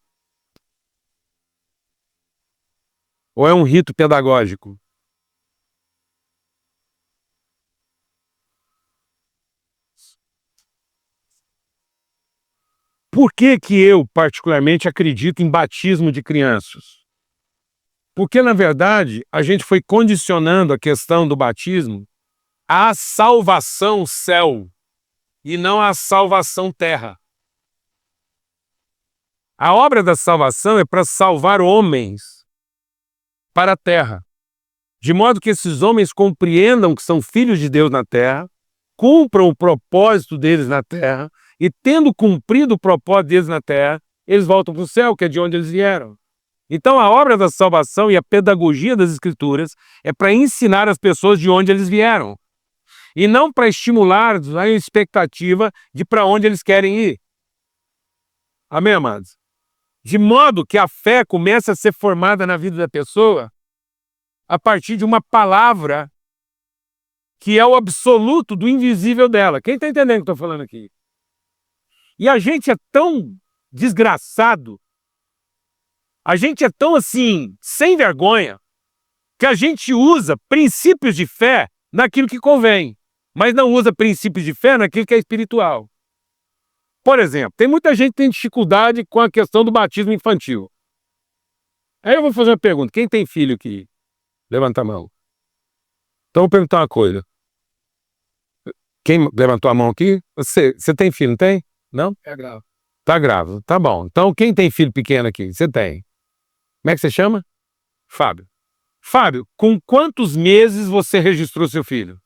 Ou é um rito pedagógico? Por que eu, particularmente, acredito em batismo de crianças? Porque, na verdade, a gente foi condicionando a questão do batismo à salvação céu e não à salvação terra. A obra da salvação é para salvar homens para a terra, de modo que esses homens compreendam que são filhos de Deus na terra, cumpram o propósito deles na terra, e tendo cumprido o propósito deles na terra, eles voltam para o céu, que é de onde eles vieram. Então a obra da salvação e a pedagogia das Escrituras é para ensinar as pessoas de onde eles vieram, e não para estimular a expectativa de para onde eles querem ir. Amém, amados? De modo que a fé comece a ser formada na vida da pessoa a partir de uma palavra que é o absoluto do invisível dela. Quem está entendendo o que eu estou falando aqui? E a gente é tão desgraçado, a gente é tão assim, sem vergonha, que a gente usa princípios de fé naquilo que convém, mas não usa princípios de fé naquilo que é espiritual. Por exemplo, tem muita gente que tem dificuldade com a questão do batismo infantil. Aí eu vou fazer uma pergunta: quem tem filho aqui? Levanta a mão. Então eu vou perguntar uma coisa. Quem levantou a mão aqui? Você tem filho, não tem? Não? É grave. Tá grávida, tá bom. Então quem tem filho pequeno aqui? Você tem. Como é que você chama? Fábio. Fábio, com quantos meses você registrou seu filho?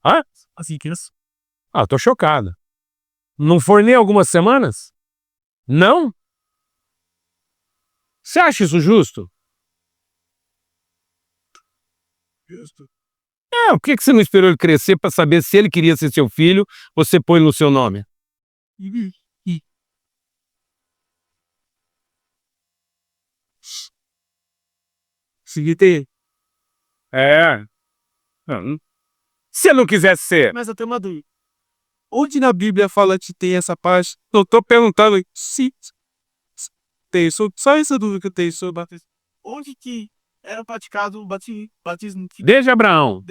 Hã? Assim que isso. Ah, tô chocado. Não foi nem algumas semanas? Não? Você acha isso justo? Justo. Por que você não esperou ele crescer para saber se ele queria ser seu filho, você põe no seu nome? Seguinte. É. Se ele não quisesse ser. Mas eu tenho uma dúvida. Onde na Bíblia fala que tem essa parte? Eu tô perguntando. Se tem sobre. Só essa dúvida que eu tenho sobre batismo. Onde que era praticado o batismo? Desde Abraão.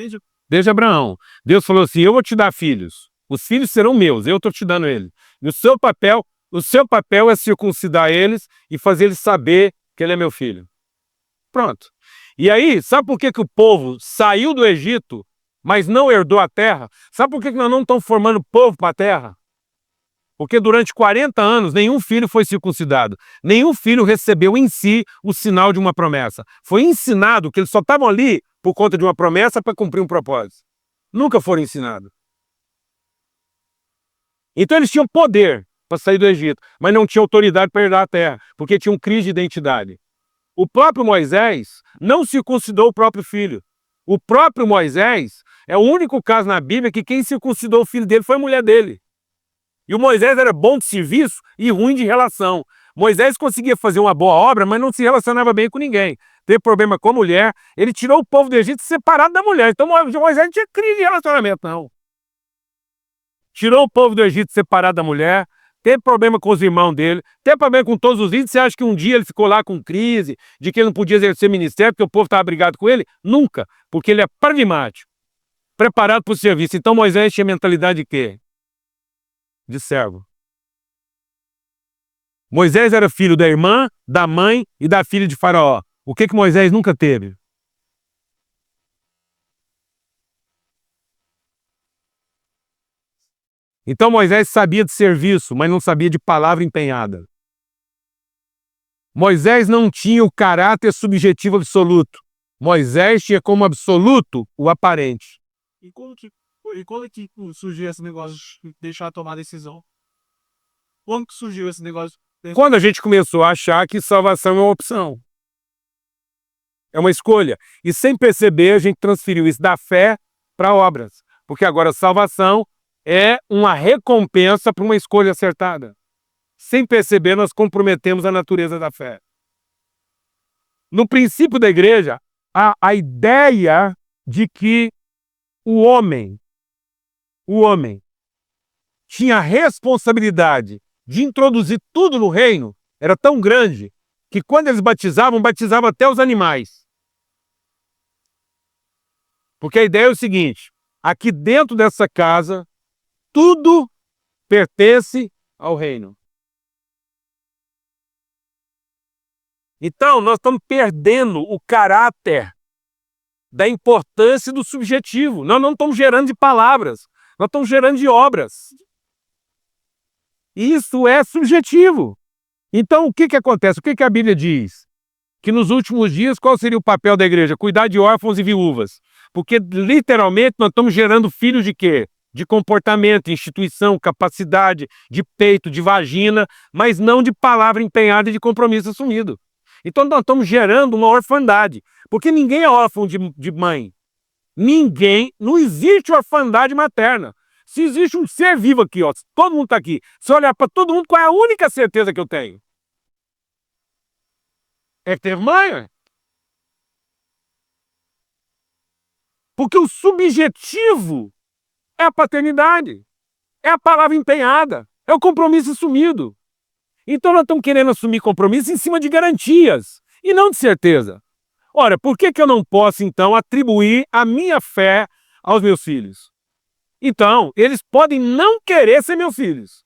Desde Abraão. Deus falou assim: eu vou te dar filhos. Os filhos serão meus, eu estou te dando eles. E o seu papel é circuncidar eles e fazer eles saber que ele é meu filho. Pronto. E aí, sabe por que o povo saiu do Egito, mas não herdou a terra? Sabe por que nós não estamos formando povo para a terra? Porque durante 40 anos nenhum filho foi circuncidado. Nenhum filho recebeu em si o sinal de uma promessa. Foi ensinado que eles só estavam ali por conta de uma promessa para cumprir um propósito. Nunca foram ensinados. Então eles tinham poder para sair do Egito, mas não tinham autoridade para herdar a terra, porque tinham crise de identidade. O próprio Moisés não circuncidou o próprio filho. O próprio Moisés é o único caso na Bíblia que quem circuncidou o filho dele foi a mulher dele. E o Moisés era bom de serviço e ruim de relação. Moisés conseguia fazer uma boa obra, mas não se relacionava bem com ninguém. Teve problema com a mulher. Ele tirou o povo do Egito separado da mulher. Então Moisés não tinha crise de relacionamento, não. Tirou o povo do Egito separado da mulher. Teve problema com os irmãos dele. Teve problema com todos os índios. Você acha que um dia ele ficou lá com crise, de que ele não podia exercer ministério, porque o povo estava brigado com ele? Nunca. Porque ele é pragmático. Preparado para o serviço. Então Moisés tinha mentalidade de quê? De servo. Moisés era filho da irmã, da mãe e da filha de Faraó. O que Moisés nunca teve? Então Moisés sabia de serviço, mas não sabia de palavra empenhada. Moisés não tinha o caráter subjetivo absoluto. Moisés tinha como absoluto o aparente. E quando que surgiu esse negócio de deixar tomar decisão? Quando que surgiu esse negócio? Quando a gente começou a achar que salvação é uma opção. É uma escolha. E sem perceber, a gente transferiu isso da fé para obras. Porque agora a salvação é uma recompensa para uma escolha acertada. Sem perceber, nós comprometemos a natureza da fé. No princípio da igreja, há a ideia de que o homem, o homem tinha a responsabilidade de introduzir tudo no reino, era tão grande, que quando eles batizavam até os animais. Porque a ideia é o seguinte: aqui dentro dessa casa, tudo pertence ao reino. Então, nós estamos perdendo o caráter da importância do subjetivo. Nós não estamos gerando de palavras, nós estamos gerando de obras. Isso é subjetivo. Então, o que acontece? O que a Bíblia diz? Que nos últimos dias, qual seria o papel da igreja? Cuidar de órfãos e viúvas. Porque, literalmente, nós estamos gerando filhos de quê? De comportamento, instituição, capacidade, de peito, de vagina, mas não de palavra empenhada e de compromisso assumido. Então, nós estamos gerando uma orfandade. Porque ninguém é órfão de mãe. Ninguém, não existe orfandade materna. Se existe um ser vivo aqui, ó, todo mundo está aqui, se olhar para todo mundo, qual é a única certeza que eu tenho? É que teve mãe, ué. Porque o subjetivo é a paternidade, é a palavra empenhada, é o compromisso assumido. Então nós estamos querendo assumir compromisso em cima de garantias e não de certeza. Ora, por que eu não posso, então, atribuir a minha fé aos meus filhos? Então, eles podem não querer ser meus filhos,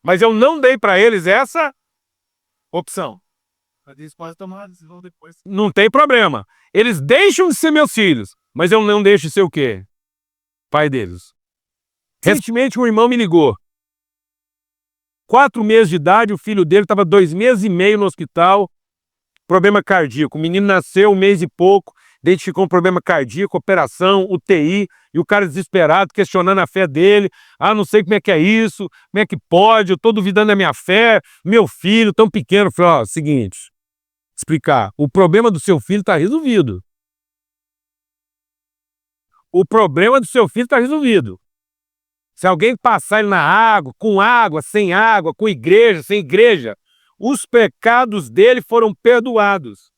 mas eu não dei para eles essa opção. Eles podem tomar a decisão depois. Não tem problema. Eles deixam de ser meus filhos, mas eu não deixo de ser o quê? Pai deles. Recentemente, um irmão me ligou. 4 meses de idade, o filho dele estava 2 meses e meio no hospital, problema cardíaco. O menino nasceu 1 mês e pouco, identificou um problema cardíaco, operação, UTI, e o cara desesperado, questionando a fé dele. Ah, não sei como é que é isso, como é que pode, eu estou duvidando da minha fé, meu filho tão pequeno. Eu falei, ó, seguinte, explicar, o problema do seu filho está resolvido. O problema do seu filho está resolvido. Se alguém passar ele na água, sem água, com igreja, sem igreja, os pecados dele foram perdoados.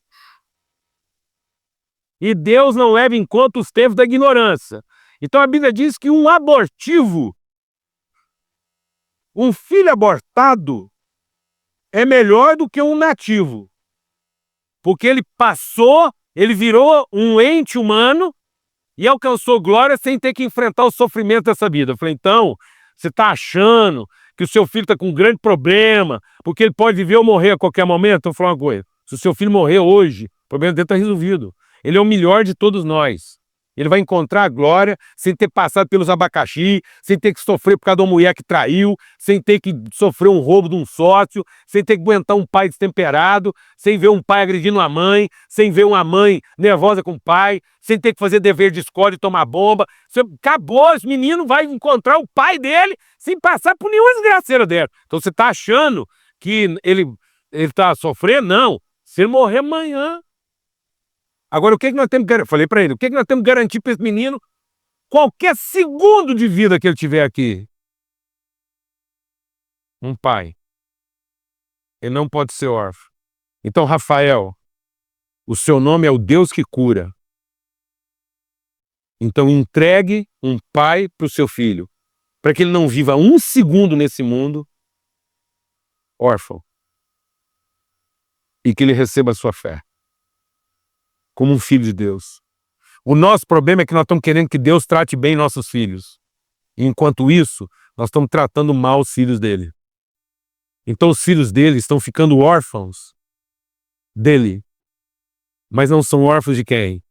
E Deus não leva em conta os tempos da ignorância. Então a Bíblia diz que um abortivo, um filho abortado, é melhor do que um nativo. Porque ele virou um ente humano e alcançou glória sem ter que enfrentar o sofrimento dessa vida. Eu falei, então, você está achando que o seu filho está com um grande problema, porque ele pode viver ou morrer a qualquer momento? Eu falei uma coisa, se o seu filho morrer hoje, o problema dele está resolvido. Ele é o melhor de todos nós. Ele vai encontrar a glória sem ter passado pelos abacaxi, sem ter que sofrer por causa de uma mulher que traiu, sem ter que sofrer um roubo de um sócio, sem ter que aguentar um pai destemperado, sem ver um pai agredindo a mãe, sem ver uma mãe nervosa com o pai, sem ter que fazer dever de escola e tomar bomba. Acabou, esse menino vai encontrar o pai dele sem passar por nenhuma desgraceira dela. Então você está achando que ele está sofrendo? Não. Se ele morrer amanhã... Agora, o que nós temos que garantir? Falei para ele, o que nós temos que garantir para esse menino qualquer segundo de vida que ele tiver aqui? Um pai. Ele não pode ser órfão. Então, Rafael, o seu nome é o Deus que cura. Então, entregue um pai para o seu filho, para que ele não viva 1 segundo nesse mundo órfão. E que ele receba a sua fé como um filho de Deus. O nosso problema é que nós estamos querendo que Deus trate bem nossos filhos. E, enquanto isso, nós estamos tratando mal os filhos dele. Então os filhos dele estão ficando órfãos dele. Mas não são órfãos de quem?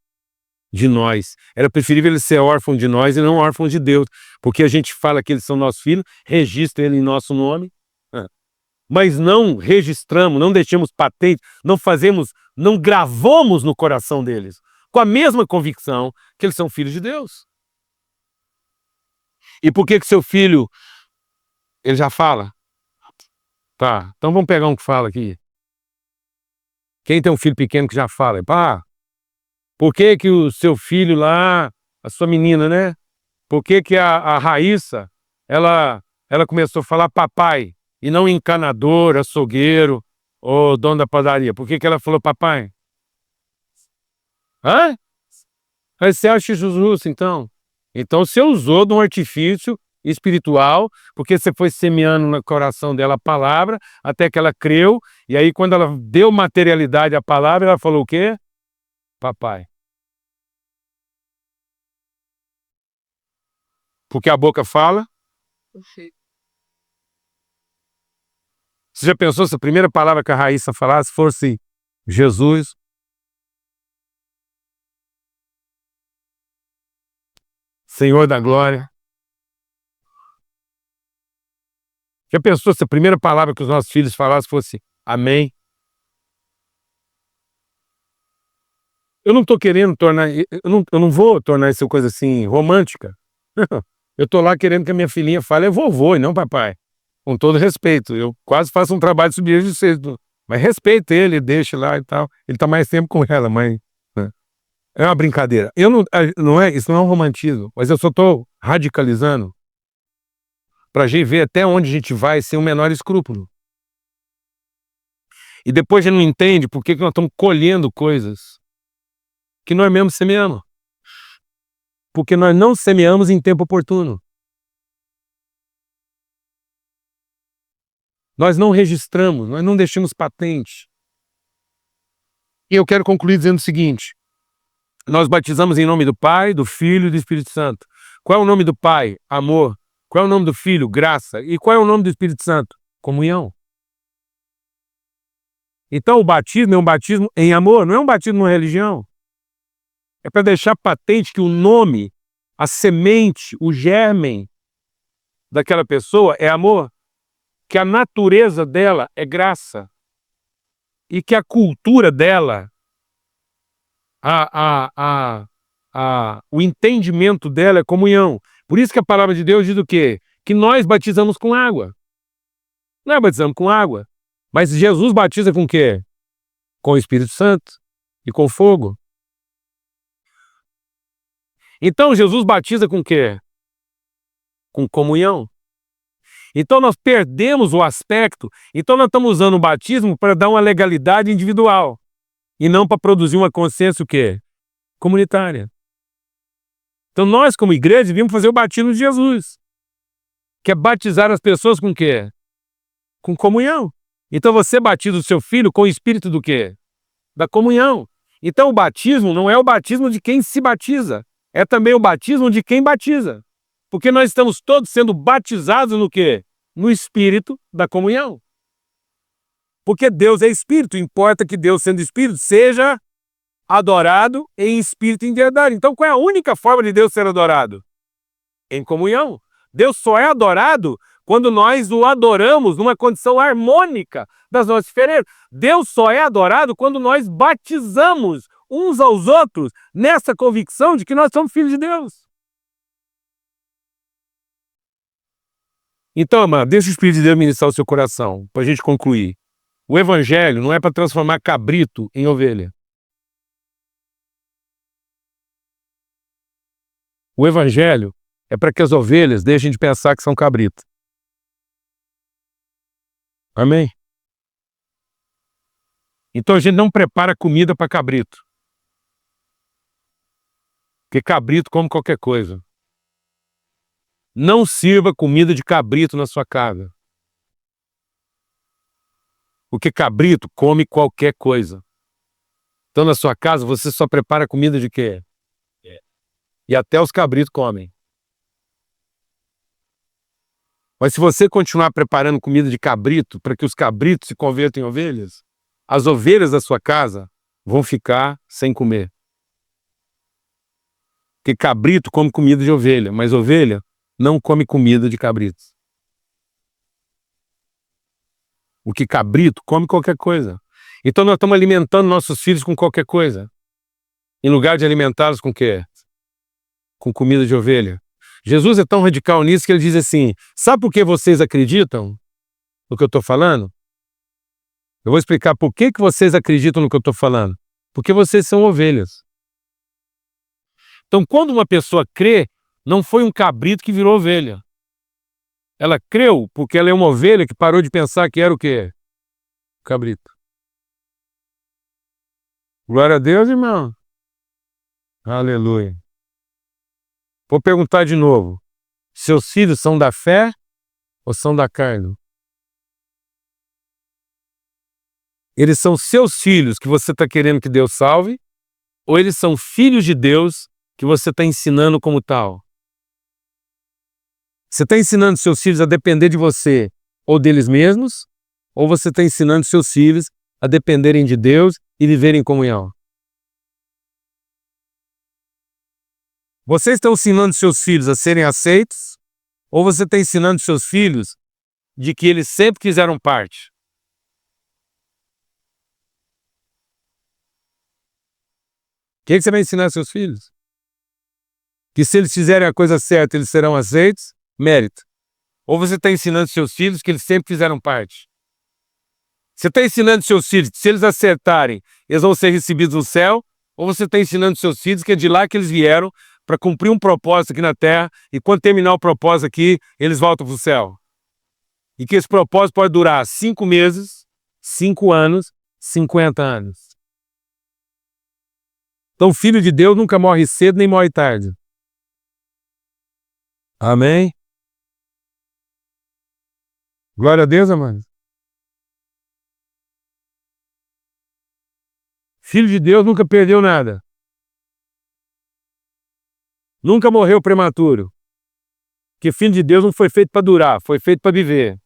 De nós. Era preferível eles ser órfãos de nós e não órfãos de Deus. Porque a gente fala que eles são nossos filhos, registra ele em nosso nome, mas não registramos, não deixamos patente, não gravamos no coração deles, com a mesma convicção que eles são filhos de Deus. E por que seu filho, ele já fala? Tá, então vamos pegar um que fala aqui. Quem tem um filho pequeno que já fala? Pá, por que o seu filho lá, a sua menina, né? Por que a Raíssa, ela começou a falar papai, e não encanador, açougueiro, ou dono da padaria? Por que ela falou papai? Hã? Aí você acha Jesus, então? Então você usou de um artifício espiritual, porque você foi semeando no coração dela a palavra, até que ela creu, e aí quando ela deu materialidade à palavra, ela falou o quê? Papai. Porque a boca fala. Você já pensou se a primeira palavra que a Raíssa falasse fosse Jesus? Senhor da glória. Já pensou se a primeira palavra que os nossos filhos falassem fosse amém? Eu não estou querendo tornar, eu não vou tornar isso coisa assim romântica. Eu estou lá querendo que a minha filhinha fale é vovô e não papai. Com todo respeito, eu quase faço um trabalho subir de cedo, mas respeito ele, deixa lá e tal. Ele está mais tempo com ela, mas né? É uma brincadeira. Eu não é, isso não é um romantismo, mas eu só estou radicalizando para a gente ver até onde a gente vai sem o menor escrúpulo. E depois a gente não entende por que nós estamos colhendo coisas que nós mesmos semeamos. Porque nós não semeamos em tempo oportuno. Nós não registramos, nós não deixamos patente. E eu quero concluir dizendo o seguinte: nós batizamos em nome do Pai, do Filho e do Espírito Santo. Qual é o nome do Pai? Amor. Qual é o nome do Filho? Graça. E qual é o nome do Espírito Santo? Comunhão. Então o batismo é um batismo em amor, não é um batismo numa religião. É para deixar patente que o nome, a semente, o germen daquela pessoa é amor, que a natureza dela é graça e que a cultura dela, o entendimento dela é comunhão. Por isso que a palavra de Deus diz o quê? Que nós batizamos com água. Nós batizamos com água, mas Jesus batiza com o quê? Com o Espírito Santo e com fogo. Então Jesus batiza com o quê? Com comunhão. Então nós perdemos o aspecto, então nós estamos usando o batismo para dar uma legalidade individual e não para produzir uma consciência o quê? Comunitária. Então nós como igreja devíamos fazer o batismo de Jesus, que é batizar as pessoas com o quê? Com comunhão. Então você batiza o seu filho com o espírito do quê? Da comunhão. Então o batismo não é o batismo de quem se batiza, é também o batismo de quem batiza. Porque nós estamos todos sendo batizados no quê? No espírito da comunhão. Porque Deus é espírito, importa que Deus, sendo espírito, seja adorado em espírito e em verdade. Então qual é a única forma de Deus ser adorado? Em comunhão. Deus só é adorado quando nós o adoramos numa condição harmônica das nossas diferenças. Deus só é adorado quando nós batizamos uns aos outros nessa convicção de que nós somos filhos de Deus. Então, amado, deixa o Espírito de Deus ministrar o seu coração, para a gente concluir. O evangelho não é para transformar cabrito em ovelha. O evangelho é para que as ovelhas deixem de pensar que são cabrito. Amém? Então a gente não prepara comida para cabrito. Porque cabrito come qualquer coisa. Não sirva comida de cabrito na sua casa. Porque cabrito come qualquer coisa. Então na sua casa você só prepara comida de quê? E até os cabritos comem. Mas se você continuar preparando comida de cabrito para que os cabritos se convertam em ovelhas, as ovelhas da sua casa vão ficar sem comer. Porque cabrito come comida de ovelha, mas ovelha não come comida de cabritos. O que cabrito come qualquer coisa. Então nós estamos alimentando nossos filhos com qualquer coisa, em lugar de alimentá-los com o quê? Com comida de ovelha. Jesus é tão radical nisso que ele diz assim: sabe por que vocês acreditam no que eu estou falando? Eu vou explicar por que vocês acreditam no que eu estou falando. Porque vocês são ovelhas. Então, quando uma pessoa crê, não foi um cabrito que virou ovelha. Ela creu porque ela é uma ovelha que parou de pensar que era o quê? Cabrito. Glória a Deus, irmão. Aleluia. Vou perguntar de novo. Seus filhos são da fé ou são da carne? Eles são seus filhos que você está querendo que Deus salve? Ou eles são filhos de Deus que você está ensinando como tal? Você está ensinando seus filhos a depender de você ou deles mesmos? Ou você está ensinando seus filhos a dependerem de Deus e viverem em comunhão? Vocês estão ensinando seus filhos a serem aceitos? Ou você está ensinando seus filhos de que eles sempre fizeram parte? O que você vai ensinar aos seus filhos? Que se eles fizerem a coisa certa, eles serão aceitos? Mérito. Ou você está ensinando seus filhos que eles sempre fizeram parte? Você está ensinando seus filhos que se eles acertarem, eles vão ser recebidos no céu? Ou você está ensinando seus filhos que é de lá que eles vieram para cumprir um propósito aqui na terra e quando terminar o propósito aqui, eles voltam para o céu? E que esse propósito pode durar 5 meses, 5 anos, 50 anos. Então, o filho de Deus nunca morre cedo nem morre tarde. Amém? Glória a Deus, amados. Filho de Deus nunca perdeu nada. Nunca morreu prematuro. Porque filho de Deus não foi feito para durar, foi feito para viver.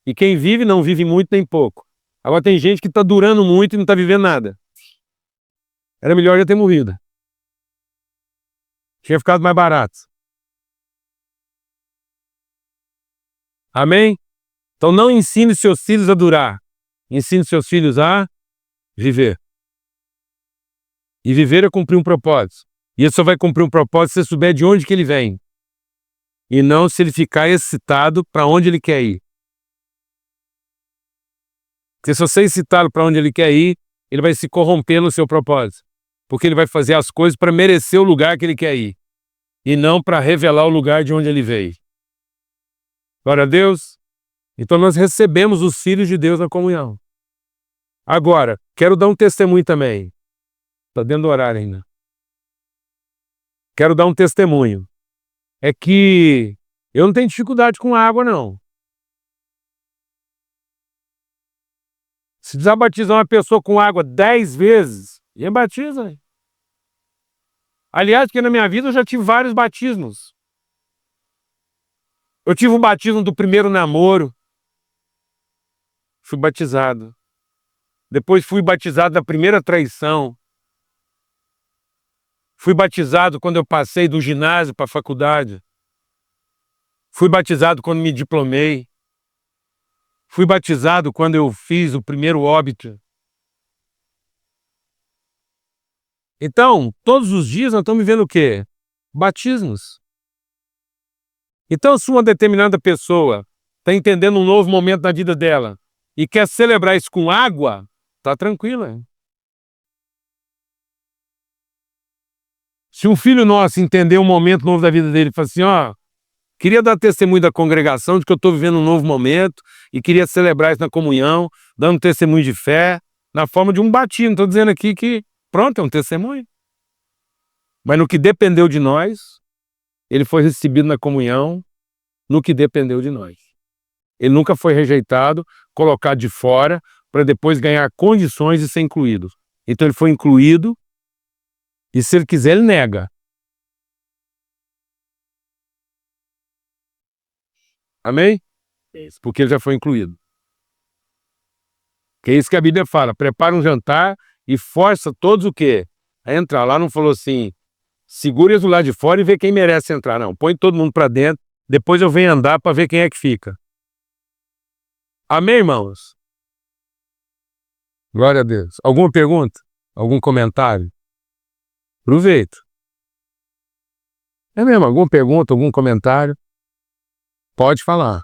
E quem vive não vive muito nem pouco. Agora tem gente que está durando muito e não está vivendo nada. Era melhor já ter morrido. Tinha ficado mais barato. Amém? Então não ensine seus filhos a durar. Ensine seus filhos a viver. E viver é cumprir um propósito. E ele só vai cumprir um propósito se você souber de onde que ele vem. E não se ele ficar excitado para onde ele quer ir. Porque se você excitá-lo para onde ele quer ir, ele vai se corromper no seu propósito. Porque ele vai fazer as coisas para merecer o lugar que ele quer ir. E não para revelar o lugar de onde ele veio. Glória a Deus. Então nós recebemos os filhos de Deus na comunhão. Agora, quero dar um testemunho também. Está dentro do horário ainda. Quero dar um testemunho. É que eu não tenho dificuldade com água, não. Se precisar batizar uma pessoa com água 10 vezes, e batiza. Aliás, porque na minha vida eu já tive vários batismos. Eu tive um batismo do primeiro namoro. Fui batizado. Depois fui batizado da primeira traição. Fui batizado quando eu passei do ginásio para a faculdade. Fui batizado quando me diplomei. Fui batizado quando eu fiz o primeiro óbito. Então, todos os dias nós estamos vivendo o quê? Batismos. Então, se uma determinada pessoa está entendendo um novo momento na vida dela e quer celebrar isso com água, está tranquila. Se um filho nosso entender um momento novo da vida dele e falar assim, ó, queria dar testemunho da congregação de que eu estou vivendo um novo momento e queria celebrar isso na comunhão, dando testemunho de fé, na forma de um batismo. Estou dizendo aqui que, pronto, é um testemunho. Mas no que dependeu de nós, ele foi recebido na comunhão, no que dependeu de nós. Ele nunca foi rejeitado, colocado de fora, para depois ganhar condições de ser incluído. Então ele foi incluído, e se ele quiser, ele nega. Amém? Porque ele já foi incluído. Que é isso que a Bíblia fala. Prepara um jantar e força todos o quê? A entrar. Lá não falou assim, segura eles do lado de fora e vê quem merece entrar. Não, põe todo mundo para dentro, depois eu venho andar para ver quem é que fica. Amém, irmãos? Glória a Deus. Alguma pergunta? Algum comentário? Aproveita. É mesmo, alguma pergunta, algum comentário? Pode falar.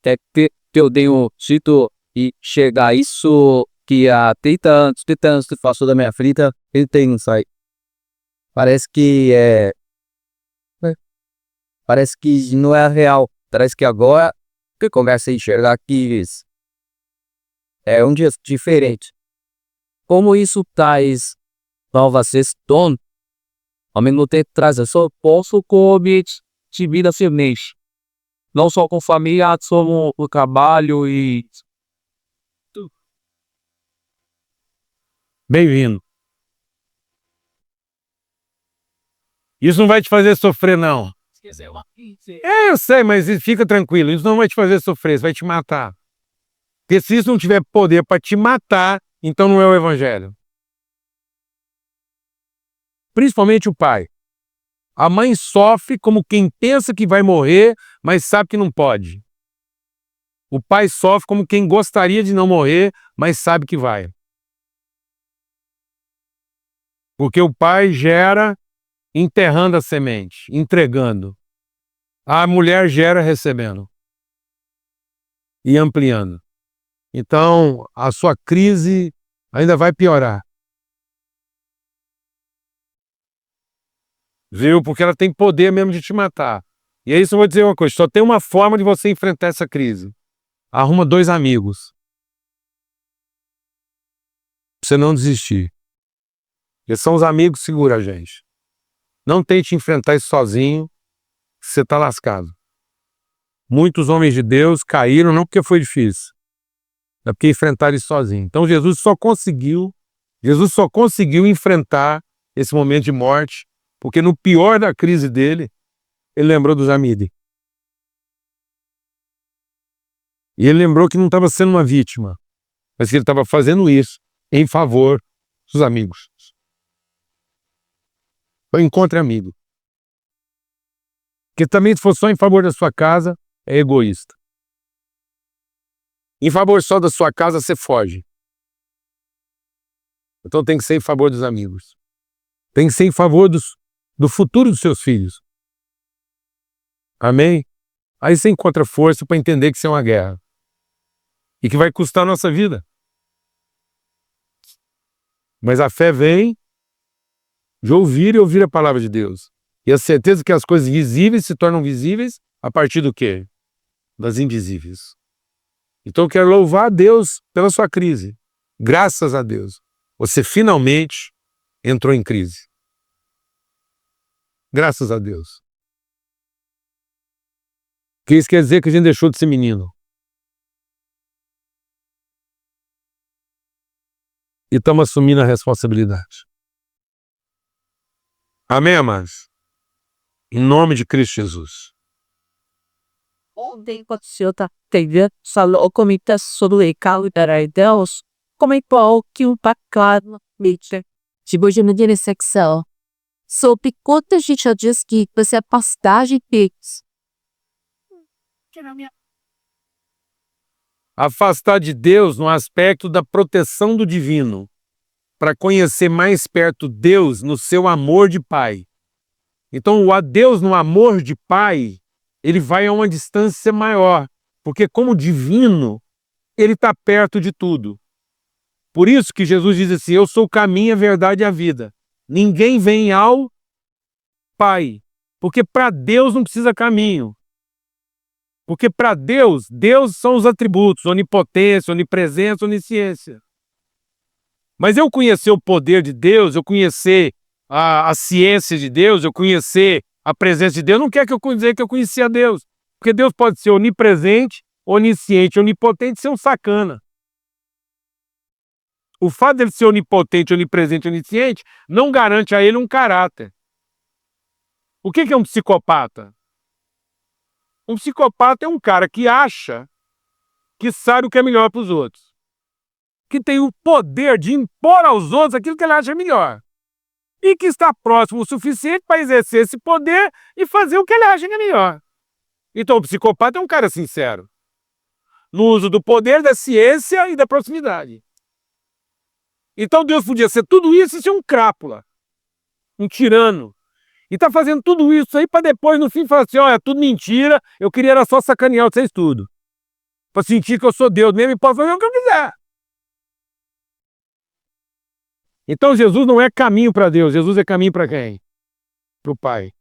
Até que eu tenho dito e chegar isso que há 30 anos que passou da minha vida, ele tem, não sai. Parece que parece que não é real. Parece que agora que começa a enxergar que é um dia diferente. Como isso traz nova sessão ao mesmo tempo traz esse posso comer de vida feliz. Não só com família, como o trabalho e Bem-vindo. Isso não vai te fazer sofrer, não. Eu sei, mas fica tranquilo. Isso não vai te fazer sofrer, isso vai te matar. Porque se isso não tiver poder para te matar, então não é o evangelho. Principalmente o pai. A mãe sofre como quem pensa que vai morrer, mas sabe que não pode. O pai sofre como quem gostaria de não morrer, mas sabe que vai. Porque o pai gera enterrando a semente, entregando. A mulher gera recebendo e ampliando. Então, a sua crise ainda vai piorar. Viu? Porque ela tem poder mesmo de te matar. E aí, eu vou dizer uma coisa, só tem uma forma de você enfrentar essa crise. Arruma 2 amigos. Pra você não desistir. Eles são os amigos que seguram a gente. Não tente enfrentar isso sozinho, você está lascado. Muitos homens de Deus caíram não porque foi difícil, é porque enfrentaram isso sozinho. Então Jesus só conseguiu enfrentar esse momento de morte, porque no pior da crise dele, ele lembrou dos amigos. E ele lembrou que não estava sendo uma vítima, mas que ele estava fazendo isso em favor dos amigos. Então encontre amigo. Porque também se for só em favor da sua casa, é egoísta. Em favor só da sua casa, você foge. Então tem que ser em favor dos amigos. Tem que ser em favor do futuro dos seus filhos. Amém? Aí você encontra força para entender que isso é uma guerra. E que vai custar a nossa vida. Mas a fé vem de ouvir e ouvir a palavra de Deus. E a certeza que as coisas visíveis se tornam visíveis a partir do quê? Das invisíveis. Então eu quero louvar a Deus pela sua crise. Graças a Deus, você finalmente entrou em crise. Graças a Deus. Que isso quer dizer que a gente deixou de ser menino. E estamos assumindo a responsabilidade. Amém, amados? Em nome de Cristo Jesus. Ontem, quando o senhor falou comentar sobre o carro de Deus, comentou que um bacana, tipo de uma direção, sobre quantas gente já diz que você é pastagem fez. Afastar de Deus no aspecto da proteção do divino, para conhecer mais perto Deus no seu amor de pai. Então, o Deus no amor de pai, ele vai a uma distância maior, porque como divino, ele está perto de tudo. Por isso que Jesus diz assim, eu sou o caminho, a verdade e a vida. Ninguém vem ao Pai, porque para Deus não precisa caminho. Porque para Deus, Deus são os atributos, onipotência, onipresença, onisciência. Mas eu conhecer o poder de Deus, eu conhecer a ciência de Deus, eu conhecer a presença de Deus, não quer que eu dizer que eu conhecia a Deus. Porque Deus pode ser onipresente, onisciente, onipotente e ser um sacana. O fato dele ser onipotente, onipresente, onisciente não garante a ele um caráter. O que é um psicopata? Um psicopata é um cara que acha que sabe o que é melhor para os outros. Que tem o poder de impor aos outros aquilo que ele acha melhor. E que está próximo o suficiente para exercer esse poder e fazer o que ele acha que é melhor. Então o psicopata é um cara sincero. No uso do poder, da ciência e da proximidade. Então Deus podia ser tudo isso e ser um crápula. Um tirano. E está fazendo tudo isso aí para depois, no fim, falar assim, olha, é tudo mentira, eu queria era só sacanear vocês tudo. Para sentir que eu sou Deus mesmo e posso fazer o que eu quiser. Então Jesus não é caminho para Deus, Jesus é caminho para quem? Para o Pai.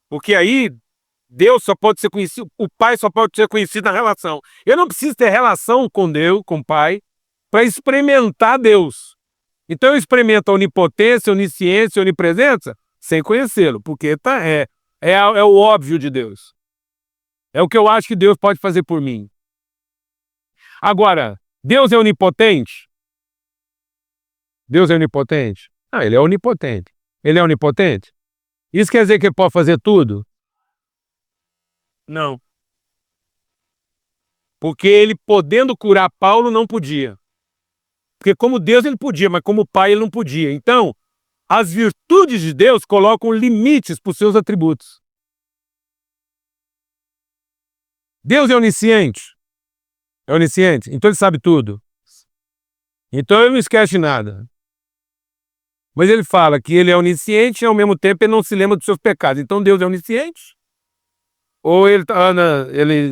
Porque aí, Deus só pode ser conhecido, o Pai só pode ser conhecido na relação. Eu não preciso ter relação com Deus, com o Pai, para experimentar Deus. Então eu experimento a onipotência, a onisciência, a onipresença sem conhecê-lo, porque é o óbvio de Deus. É o que eu acho que Deus pode fazer por mim. Agora, Deus é onipotente? Deus é onipotente? Ah, ele é onipotente. Ele é onipotente? Isso quer dizer que ele pode fazer tudo? Não. Porque ele, podendo curar Paulo, não podia. Porque como Deus ele podia, mas como Pai ele não podia. Então, as virtudes de Deus colocam limites para os seus atributos. Deus é onisciente? É onisciente? Então ele sabe tudo. Então ele não esquece de nada. Mas ele fala que ele é onisciente e ao mesmo tempo ele não se lembra dos seus pecados. Então Deus é onisciente? Ou ele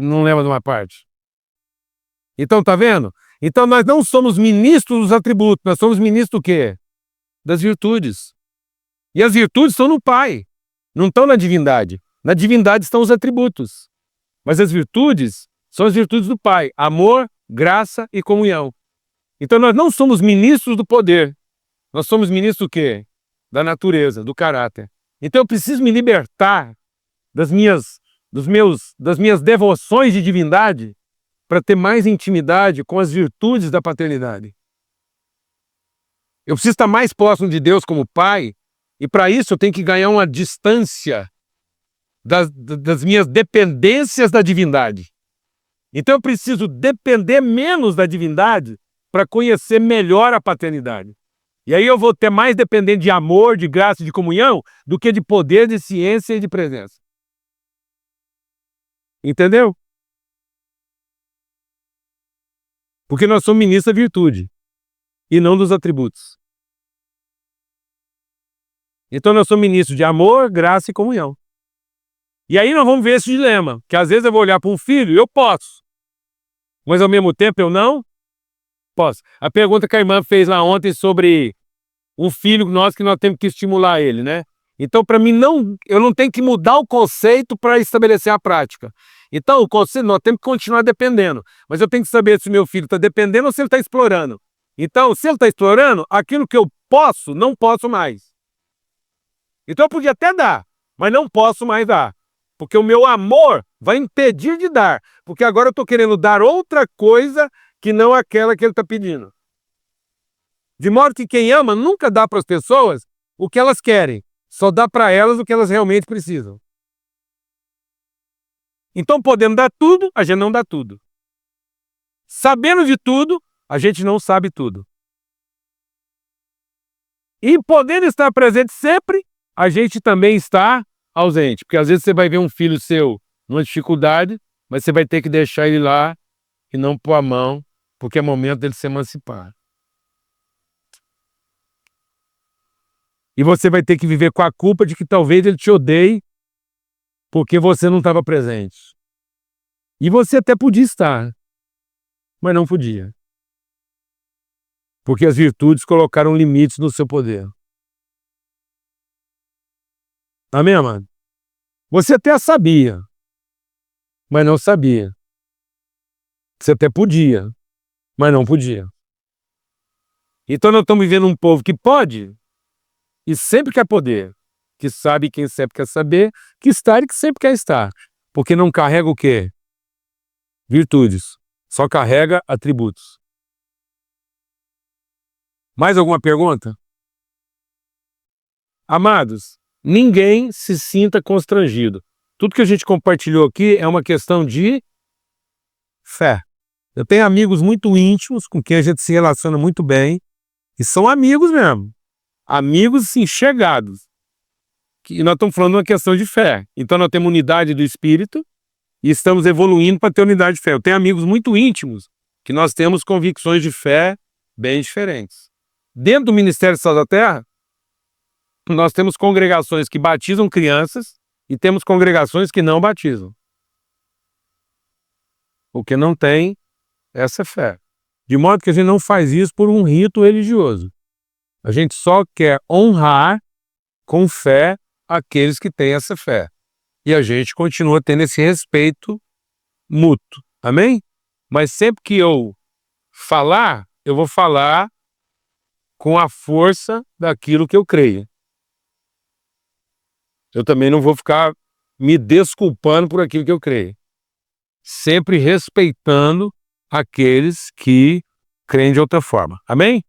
não lembra de uma parte? Então tá vendo? Então nós não somos ministros dos atributos, nós somos ministros do quê? Das virtudes. E as virtudes estão no Pai, não estão na divindade. Na divindade estão os atributos. Mas as virtudes são as virtudes do Pai: amor, graça e comunhão. Então nós não somos ministros do poder. Nós somos ministros do quê? Da natureza, do caráter. Então eu preciso me libertar das minhas devoções de divindade para ter mais intimidade com as virtudes da paternidade. Eu preciso estar mais próximo de Deus como Pai, e para isso eu tenho que ganhar uma distância das minhas dependências da divindade. Então eu preciso depender menos da divindade para conhecer melhor a paternidade. E aí eu vou ter mais dependente de amor, de graça e de comunhão do que de poder, de ciência e de presença. Entendeu? Porque nós somos ministros da virtude e não dos atributos. Então nós somos ministros de amor, graça e comunhão. E aí nós vamos ver esse dilema, que às vezes eu vou olhar para um filho e eu posso, mas ao mesmo tempo eu não posso. A pergunta que a irmã fez lá ontem sobre um filho nosso que nós temos que estimular ele, né? Então, para mim, eu não tenho que mudar o conceito para estabelecer a prática. Então, o conceito, nós temos que continuar dependendo. Mas eu tenho que saber se o meu filho está dependendo ou se ele está explorando. Então, se ele está explorando, aquilo que eu posso, não posso mais. Então, eu podia até dar, mas não posso mais dar. Porque o meu amor vai impedir de dar. Porque agora eu estou querendo dar outra coisa que não aquela que ele está pedindo. De modo que quem ama nunca dá para as pessoas o que elas querem. Só dá para elas o que elas realmente precisam. Então, podendo dar tudo, a gente não dá tudo. Sabendo de tudo, a gente não sabe tudo. E podendo estar presente sempre, a gente também está ausente. Porque às vezes você vai ver um filho seu numa dificuldade, mas você vai ter que deixar ele lá e não pôr a mão, porque é momento dele se emancipar. E você vai ter que viver com a culpa de que talvez ele te odeie porque você não estava presente. E você até podia estar, mas não podia. Porque as virtudes colocaram limites no seu poder. Amém, amado? Você até sabia, mas não sabia. Você até podia, mas não podia. Então nós estamos vivendo um povo que pode e sempre quer poder, que sabe quem sempre quer saber, que está e que sempre quer estar. Porque não carrega o quê? Virtudes. Só carrega atributos. Mais alguma pergunta? Amados, ninguém se sinta constrangido. Tudo que a gente compartilhou aqui é uma questão de fé. Eu tenho amigos muito íntimos, com quem a gente se relaciona muito bem, e são amigos mesmo. Amigos, sim, chegados. E nós estamos falando de uma questão de fé. Então nós temos unidade do Espírito e estamos evoluindo para ter unidade de fé. Eu tenho amigos muito íntimos que nós temos convicções de fé bem diferentes. Dentro do Ministério Sal da Terra, nós temos congregações que batizam crianças e temos congregações que não batizam. O que não tem essa fé. De modo que a gente não faz isso por um rito religioso. A gente só quer honrar com fé aqueles que têm essa fé. E a gente continua tendo esse respeito mútuo. Amém? Mas sempre que eu falar, eu vou falar com a força daquilo que eu creio. Eu também não vou ficar me desculpando por aquilo que eu creio. Sempre respeitando aqueles que creem de outra forma. Amém?